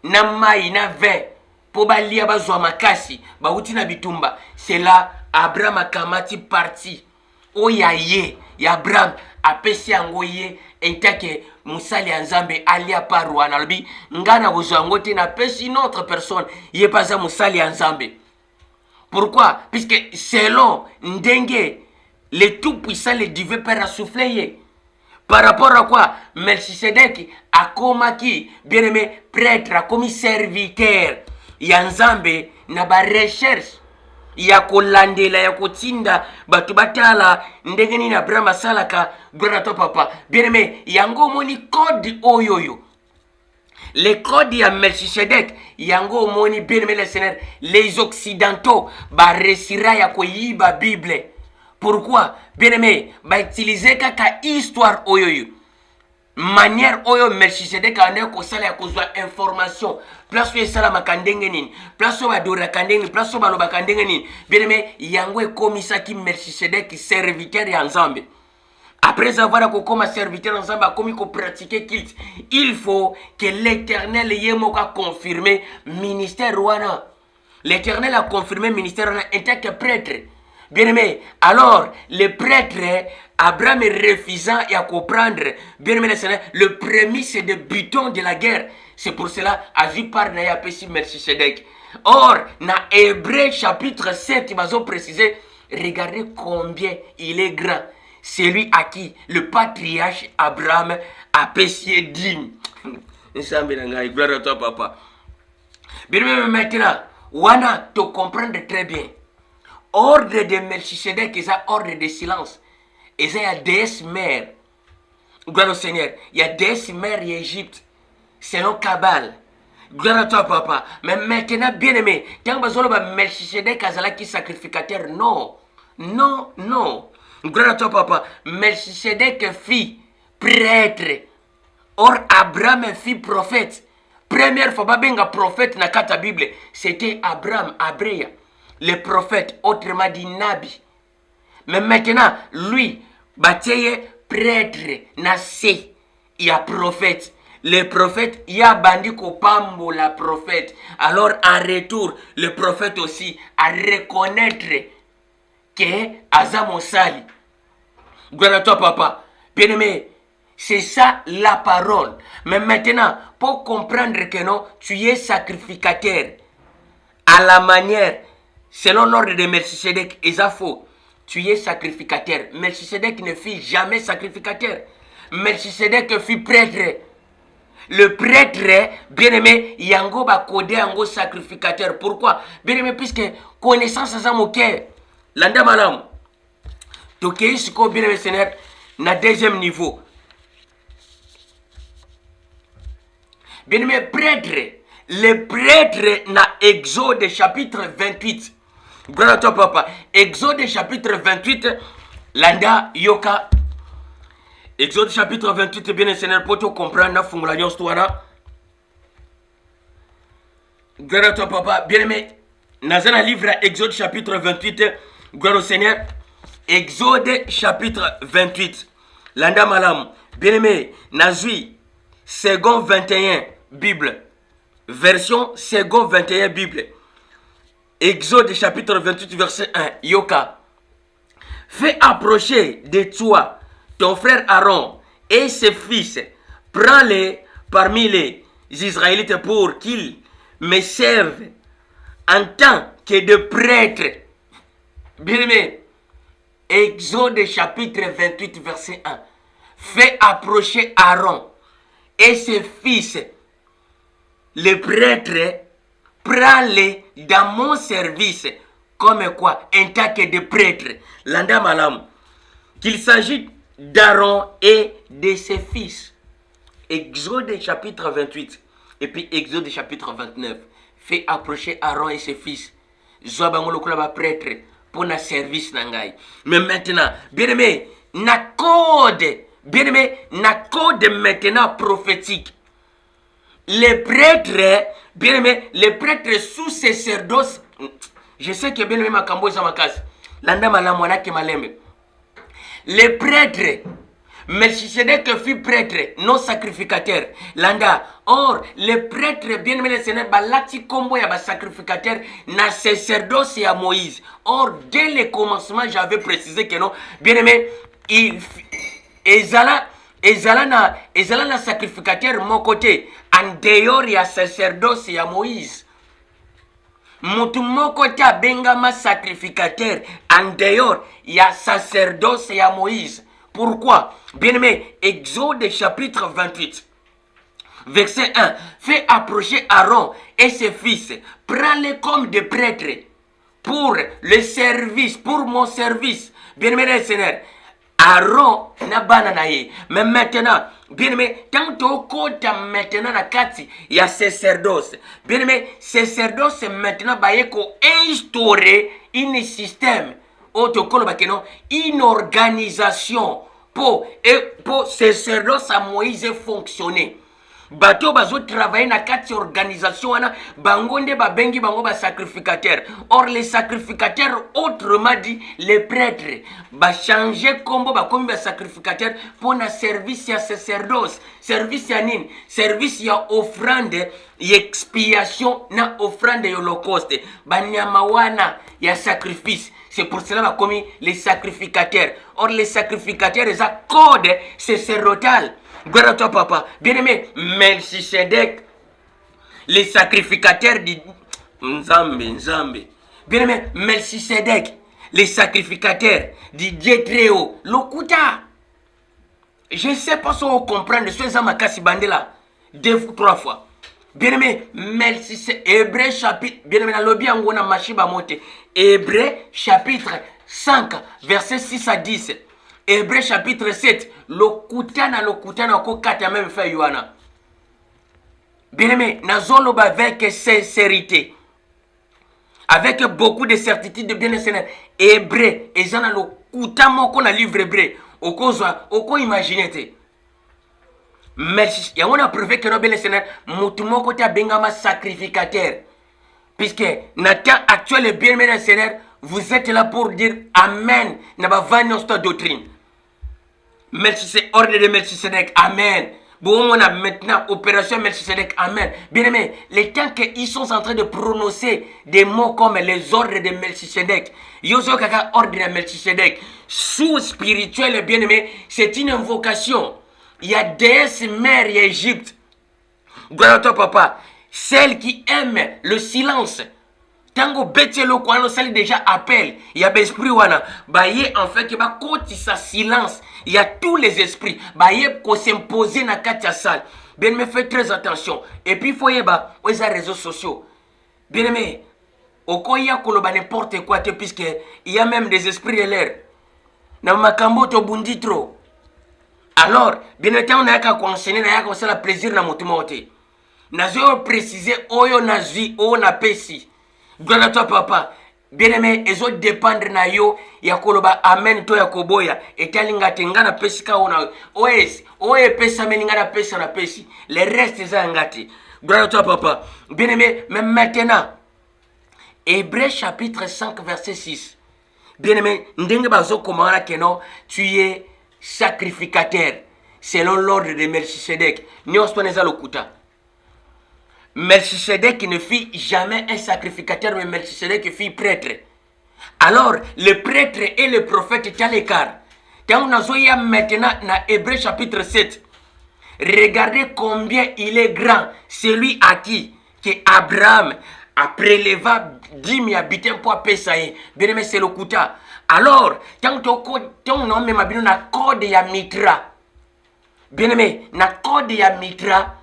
na mai na ve po balia bazwa makasi ba uti na bitumba. C'est là Abraham a kamati parti. Oyaye ya Abraham apesi yango ye entake musali ya Nzambe alia parwa na lobi ngana bozango te na pesi une autre personne ye paza musali ya Nzambe. Pourquoi? Puisque selon Ndenge, le Tout-Puissant, le Divin Père a soufflé. Par rapport à quoi? Melchisedec a commis, bien aimé, prêtre, a commis serviteur. Yanzambe na ba recherche. Ya kolandela, ya kotinda, batubatala, ndenge ni na Brahma salaka, brato papa. Bien aimé, yango moni code oyoyo. Les codes de Melchisedec, yango moni bien aimé les Seigneur, les occidentaux, ba resira ya koyiba Bible. Pourquoi? Bien aimé, ba utiliser kaka histoire oyoyo. manière oyo Melchisedek ane kosala ya kozwa information place oyo esalamaka ndenge nini, place oyo badoraka ndenge nini, place oyo balobaka ndenge nini. Bien aimé, yango ekomisaki Melchisedek serviteur ya Nzambe. Après avoir comme serviteur ensemble, comme il pratiquer culte, il faut que l'Éternel y ait confirmé ministère wana. L'Éternel a confirmé ministère wana en tant que prêtre. Bien aimé, alors le prêtre, Abraham refusant et à comprendre, bien aimé, le premier c'est le buton de la guerre. C'est pour cela, Agi par Naya Pessi Melchisedek. Or, dans Hébreu chapitre 7, il va préciser, regardez combien il est grand. C'est lui à qui le patriarche Abraham a payé dîme. Gloire à toi, papa. Bien maintenant, Wana te comprendre très bien. Ordre de Melchisedek, c'est un ordre de silence. Et ça, il y a déesse mère. Gloire au Seigneur. Il y a déesse mère en Égypte. Selon Kabbal. Gloire à toi, papa. Mais maintenant, bien aimé, tant que Melchisedek qui sacrificateur, non. Non, non. Gloire à toi, papa. Melchisedek fit prêtre. Or, Abraham fit prophète. Première fois, Babenga prophète dans la Bible, c'était Abraham, Abrea, le prophète, autrement dit Nabi. Mais maintenant, lui, Bataille prêtre, Nassé, il y a prophète. Le prophète, il y a bandit Kopambo, la prophète. Alors, en retour, le prophète aussi a reconnaître que Azam Osali. Gloire à toi, papa. Bien aimé, c'est ça la parole. Mais maintenant, pour comprendre que non, tu es sacrificateur. À la manière, selon l'ordre de Melchisedek, et ça faux. Tu es sacrificateur. Melchisedek ne fut jamais sacrificateur. Melchisedek fut prêtre. Le prêtre, bien aimé, yango ba kodé yango sacrificateur. Pourquoi? Bien aimé, puisque connaissance à ça mon cœur. Landa malam. Donc, il y a bien aimé Seigneur, na deuxième niveau. Bien aimé, prêtre. Le prêtre na Exode chapitre 28. Gloire à toi, papa. Exode chapitre 28. Landa yoka. Exode chapitre 28, bien aimé Seigneur, pour te comprendre, na fungula nyos tuana. Gloire à toi, papa. Bien aimé, nazana livre Exode chapitre 28. Gloire au Seigneur. Exode chapitre 28. Landa malam. Bien aimé, Nazui, second 21, Bible. Version second 21, Bible. Exode chapitre 28, verset 1. Yoka. Fais approcher de toi ton frère Aaron et ses fils. Prends-les parmi les Israélites pour qu'ils me servent en tant que de prêtres. Bien aimé. Exode chapitre 28, verset 1. Fais approcher Aaron et ses fils, les prêtres, prends-les dans mon service. Comme quoi? En tant que de prêtres. Landa malam. Qu'il s'agit d'Aaron et de ses fils. Exode chapitre 28. Et puis Exode chapitre 29. Fais approcher Aaron et ses fils. Zobango lokola prêtre. Pour le service nangai. Mais maintenant, bien aimé, na code, bien aimé, na code maintenant prophétique. Les prêtres, bien aimé, les prêtres sous sacerdoce, je sais que bien aimé ma cambo ma casse. Landa malamwana ke malembe. Les prêtres, Melchisedek fut prêtre, non sacrificateur. Landa. Or, les prêtres, bien aimé le Seigneur, balati kombo ya ba sacrificateur, na sacerdoce ya Moïse. Or, dès le commencement, j'avais précisé que non, bien aimé, ezala na sacrificateur mon côté, en dehors ya sacerdoce ya Moïse. Mutu moko ta bengama sacrificateur, en dehors ya sacerdoce ya Moïse. Pourquoi? Bien aimé, Exode chapitre 28, verset 1. Fais approcher Aaron et ses fils. Prends-les comme des prêtres pour le service, pour mon service. Bien aimé, Seigneur. Aaron na bananaye. Mais maintenant, bien aimé, tant que maintenant na kati, il y a sacerdoce. Bien aimé, sacerdoce maintenant, il faut instaurer un système. Une organisation pour sacerdoce à Moïse fonctionner. Bato bazo travailler na kati organisation wana bango nde babengi bango ba sacrificateur. Or les sacrificateurs, autrement dit les prêtres, ba changer combo ba kombi ba sacrificateur pour na service ya sacerdoce, service ya nini, service ya offrande, ya expiation na offrande ya holocauste, banyama wana ya sacrifice. C'est pour cela ba komi les sacrificateurs. Or les sacrificateurs ils ont code sacerdotal. Gloire à toi, papa. Bien-aimé, Melchisedec, les sacrificateurs du Nzambe. Bien-aimé, Melchisedec, les sacrificateurs du Dieu très haut. Lokuta. Je ne sais pas si on comprend ce que Makasi Bandela. 2 ou 3 fois. Bien-aimé, Melchisedec, Hébreu chapitre, bien-aimé, lobby angona mashiba mote. Hébreu chapitre 5, verset 6 à 10. Hébreu chapitre 7, lokutana ko kata même fait Yohana. Bien-aimé, nazolo avec sincérité, avec beaucoup de certitude, bien aimé, Hébreu, et zana lokuta moko na livre hébreu, oko imaginer. Mais il y a on a prouvé que nos bien aimé, mutu moko ta bengama sacrificateur. Puisque na temps actuel bien aimé Seigneur, vous êtes là pour dire amen, n'a pas vanné notre doctrine. Melchisedec, ordre de Melchisedec, amen. Bon, on a maintenant opération Melchisedec, amen. Bien aimé, les temps qu'ils sont en train de prononcer des mots comme les ordres de Melchisedec, Yozo Kaka, ordre de Melchisedec, sous spirituel, bien aimé, c'est une invocation. Il y a déesse mère Égypte. Gloire à toi, papa. Celle qui aime le silence. Tango betelo kwano sali déjà appel. Il y a l'esprit wana. Baye en fait qui va côté sa silence. Il y a tous les esprits. Baye ko s'imposer na katia salle. Bien me fait très attention. Et puis faut yeba aux réseaux sociaux. Bien aimé. Okoya koloba n'importe quoi puisque il y a même des esprits de l'air. Na makambo to bundi trop. Alors, bien étant on a qu'à conseiller na yaka ça la plaisir na motumote. Nazo préciser oyo nazi o na pesi. Gloire à toi, papa. Bien-aimé, ils ont dépendre na yo ya koloba amen to ya koboya. Etalinga tengana pesika ona. Oye pesa meninga na pesa na pesi. Les restes za ngati. Gloire à toi, papa. Bien-aimé, mais maintenant, Hébreu chapitre 5 verset 6. Bien-aimé, ndenge bazo komara keno, tu es sacrificateur selon l'ordre de Melchisedec. Nyos toneza lokuta. Melchisedec ne fit jamais un sacrificateur, mais Melchisedec fit prêtre. Alors, le prêtre et le prophète étaient à l'écart. Quand on a maintenant dans Hébreu chapitre 7, regardez combien il est grand, celui à qui que Abraham a prélevé 10 000 habitants pour Pesaï. Bien aimé, c'est le Kouta. Alors, quand on a mis na code ya mitra, bien aimé, na code ya mitra,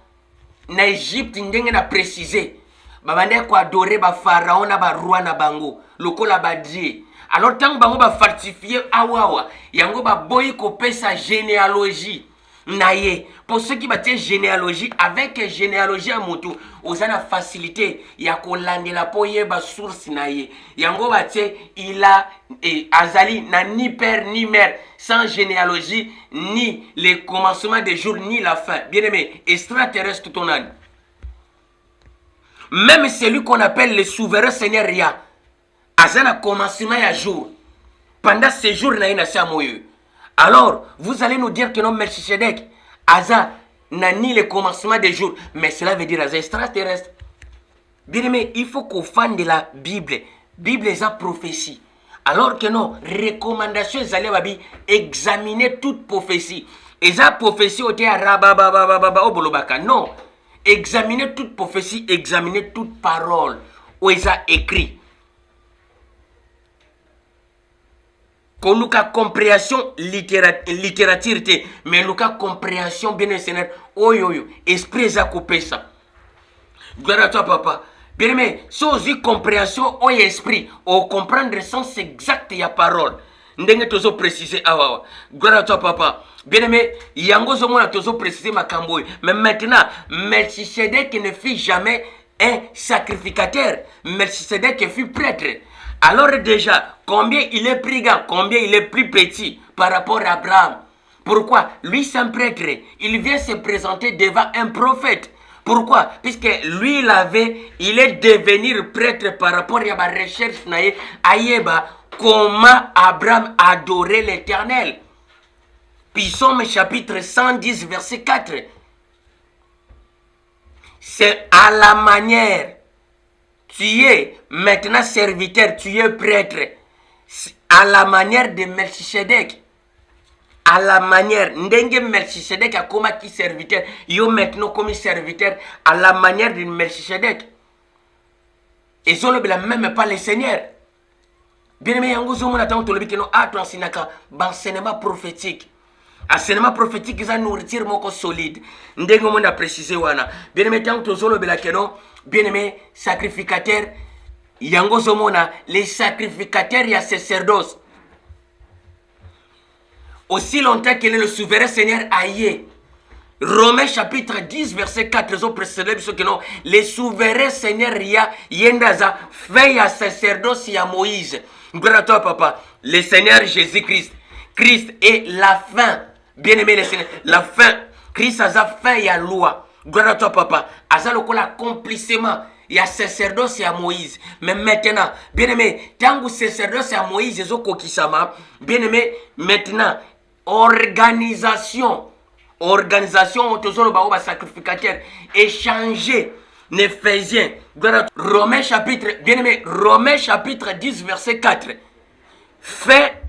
na Egypte ndenge na préciser babande ko adorer ba pharaon na ba roi na bango lokola ba die. Alors tant bango ba fortifier awawa yango ba boyi ko pesa généalogie naye. Pour ceux qui battent généalogie, avec généalogie à moto osana facilité ya ko landela po yeba source naye yango batté il a azali na ni père ni mère, sans généalogie ni le commencement des jours ni la fin. Bien aimé, extraterrestre ton âne. Même celui qu'on appelle le souverain Seigneur Ria, azana commencement ya jour. Pendant ces jours na ina sa moyo. Alors, vous allez nous dire que non Melchisedec Aza n'a ni le commencement des jours, mais cela veut dire Aza extraterrestre. Bien aimé, il faut qu'on fasse de la Bible. Bible est une prophétie. Alors que non, recommandation allez babi examiner toute prophétie. Et ça prophétie au bolobaka. Non, examiner toute prophétie, examiner toute parole où ils a écrit. Koluka compréhension littérature, mais luka compréhension bien Seigneur. Oyoyo, esprit za coupé ça. Gloire à toi, papa. Bien aimé, si on compréhension au esprit, on comprendre le sens exact de la parole. Ndenge tozo préciser awa. Gloire à toi, papa. Bien aimé, yango zomona tozo préciser ma kamboy. Mais maintenant, Melchisedec ne fut jamais un sacrificateur. Melchisedec fut prêtre. Alors déjà, combien il est plus grand, combien il est plus petit par rapport à Abraham. Pourquoi? Lui, c'est un prêtre. Il vient se présenter devant un prophète. Pourquoi? Puisque lui, il est devenir prêtre par rapport à la recherche à comment Abraham adorait l'Éternel. Puis Psaume chapitre 110, verset 4. C'est à la manière. Tu es maintenant serviteur, tu es prêtre. À la manière de Melchisedec. À la manière, Ndenge Melchisedec a comme qui serviteur, yo maintenant comme serviteur, à la manière de Melchisedec. Et ça ne même pas le Seigneur. Bien aimé, yango zomo na tango tolobi keno ato ansinaka bansenement prophétique. Enseignement prophétique ça nourriture moko solide. Ndenge mo na préciser wana. Bien aimé, tango tozolo bela keno, bien aimé, sacrificateur yango zomo na les sacrificateurs ya sacerdoce. Aussi longtemps qu'il est le souverain Seigneur aïe. Romains chapitre 10 verset 4 les souverains Seigneur ya yendaza fait ya sacerdoce ya Moïse. Gloire à toi papa. Le Seigneur Jésus-Christ. Christ est la fin. Bien-aimé le Seigneur. La fin. Christ a fin ya loi. Gloire à toi papa. Aza lokola accomplissement. Il y a sacerdoce à Moïse. Mais maintenant, bien-aimé, tant que sacerdoce à Moïse, bien-aimé, maintenant, organisation, sacrificateur, échanger, Éphésiens, Romains chapitre, bien-aimé, Romains chapitre 10, verset 4. Fait,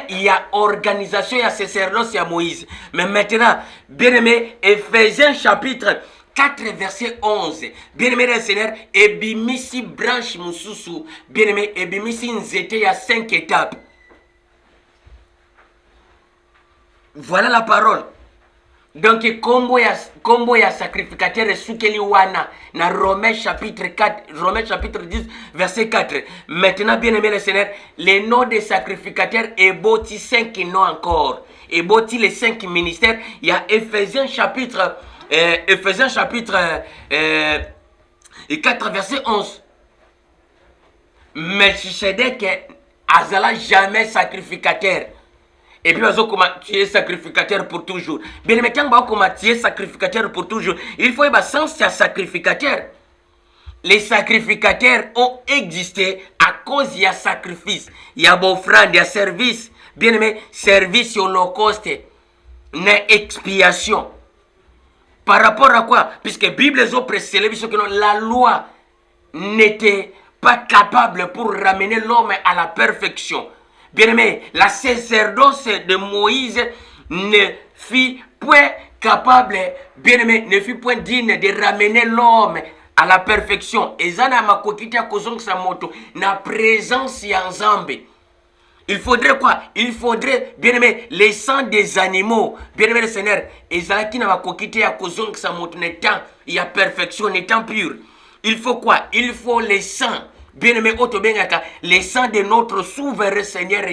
il y a organisation, il y a sacerdoce à Moïse. Mais maintenant, bien-aimé, Éphésiens chapitre 4 verset 11. Bien-aimé le Seigneur, ebimisi branche mususu. Bien-aimé, ebimisi nzete, il y a 5 étapes. Voilà la parole. Donc, combo ya sacrificateur soukeli wana na Romains chapitre 4, Romains chapitre 10, verset 4. Maintenant, bien-aimé le Seigneur, les noms des sacrificateurs est boti 5 noms encore. Et boti les 5 ministères. Il y a Éphésiens chapitre 4, verset 11. Melchisedec azala jamais sacrificateur. Et puis, tu es sacrificateur pour toujours. Bien, mais quand tu es sacrificateur pour toujours, il faut que sans sacrificateur. Les sacrificateurs ont existé à cause du sacrifice. Il y a offrande, il y a service. Bien aimé, service holocauste, une expiation. Par rapport à quoi? Puisque la Bible a précisé que la loi n'était pas capable pour ramener l'homme à la perfection. Bien-aimé, la sacerdoce de Moïse ne fut point capable, bien-aimé, ne fut point digne de ramener l'homme à la perfection. Et ça n'a pas na présence en Zambé. Il faudrait quoi? Il faudrait, bien-aimé, les sangs des animaux. Bien-aimé le Seigneur, et ça qui n'a pas coquité à cause que ça monte n'étant, il y a perfection, n'étant pur. Il faut quoi? Il faut les sangs. Bien-aimé, les sangs de notre souverain Seigneur,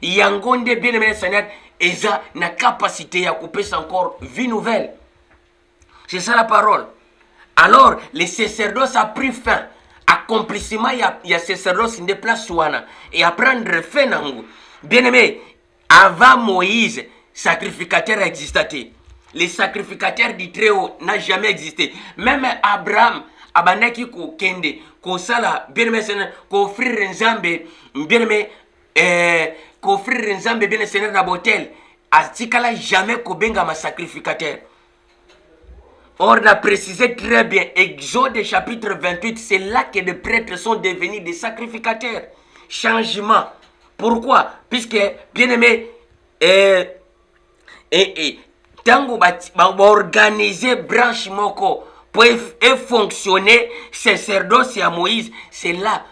yangonde, bien-aimé Seigneur, et ça n'a capacité à couper encore vie nouvelle. C'est ça la parole. Alors, les sacerdoces a pris fin. Accomplissement, il y a sacerdoce de place et à prendre fin. Bien-aimé, avant Moïse, sacrificateur a existé. Les sacrificateurs du Très-Haut n'a jamais existé. Même Abraham, abanaki ko kende ko sala bien-aimé Seigneur ko offrir nzambe bien-aimé ko offrir nzambe bien Seigneur na botel atikala jamais ko benga ma sacrificateur. Or on a précisé très bien Exode chapitre 28, c'est là que les prêtres sont devenus des sacrificateurs. Changement. Pourquoi? Puisque bien-aimé tango ba organiser branche moko pour fonctionner sacerdoce à Moïse, c'est là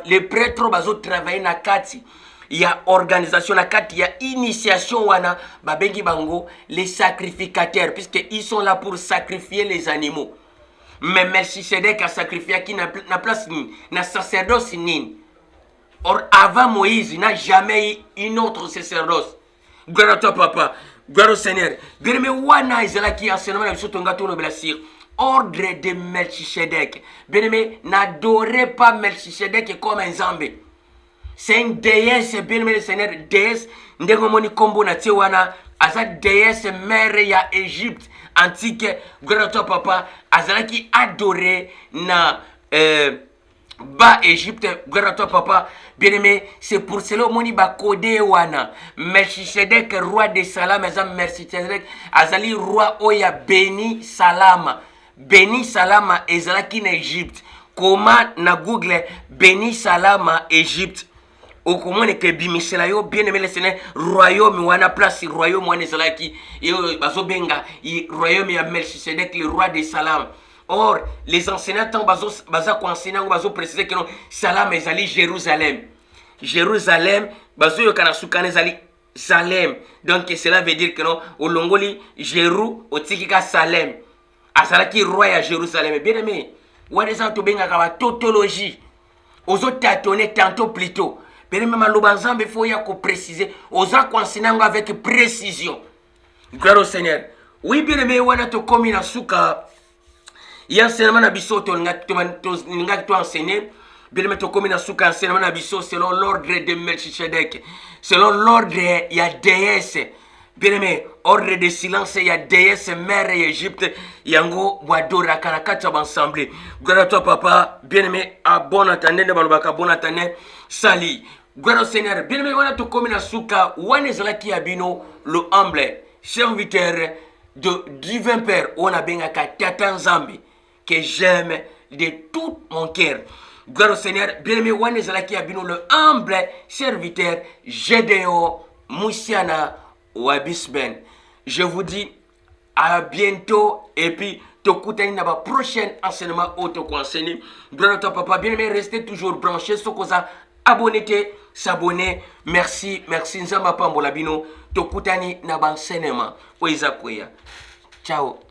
les prêtres bazo travailler na kati. Il y a organisation na kati, il y a initiation wana babengi bango les sacrificateurs puisque ils sont là pour sacrifier les animaux. Mais Melchisedec a sacrifié qui na place ni na sacerdoce ni. Or avant Moïse, il n'a jamais eu une autre sacerdoce. Gloire à toi papa. Gloire au Seigneur. Bien aimé, wana izala qui enseignement la biso tonga tono belasir. Ordre de Melchisedec. Bien aimé, n'adorez pas Melchisedec comme un zambé. C'est une déesse, bien aimé le Seigneur, déesse, ndengomoni kombo na tiwana, aza déesse mère ya Égypte antique, gloire à toi papa, azala qui adoré na bas Égypte, gloire à toi papa, bien aimé, c'est pour cela moni ba kodé wana, Melchisedek roi de Salam, azam Melchisedek, azali roi oya béni Salama, béni Salama, ezala qui na Égypte, comment na Google, béni Salama Égypte. Au comment que bimisela yo bien aimé le Seigneur royaume wana place royaume wana ezalaki yo bazo benga royaume ya Melchisedek le roi de Salam. Or les enseignants baza ko enseigner bazo préciser que non Salam ezali Jérusalem. Jérusalem bazo yo kana sukana ezali Salem. Donc cela veut dire que non au longoli Jéru otikika Salem. Azalaki roi ya Jérusalem. Bien aimé wana ça to benga ka tautologie. Ozo tâtonner tantôt plutôt. Bien même l'obanzambe il faut y préciser. Osa enseigner avec précision. Gloire au Seigneur. Oui bien aimé wana to komi na suka. Ya enseignement na biso to nga to enseigner. Bien aimé to komi na suka enseignement na biso selon l'ordre de Melchisedek. Selon l'ordre ya déesse. Bien aimé, ordre de silence, il y a déesse mère Égypte, yango wadora karakata ensemble. Gloire à toi papa, bien aimé, à bon attendant, bon attendant, sali. Gloire au Seigneur, bien aimé, on a tout comme na souka, on est là qui abino le humble serviteur de divin Père, on a bien à Tatan Zambi, que j'aime de tout mon cœur. Gloire au Seigneur, bien aimé, on est là qui abino le humble serviteur Gédéon Moussiana Wabisben. Je vous dis à bientôt et puis tokutani na ba prochain enseignement auto conseiller. Gloire à toi papa, bien aimé, restez toujours branchés sur cosa abonnez, s'abonner. Merci, merci nzamba pambola bino tokutani na ba enseignement. Oiza koya. Ciao.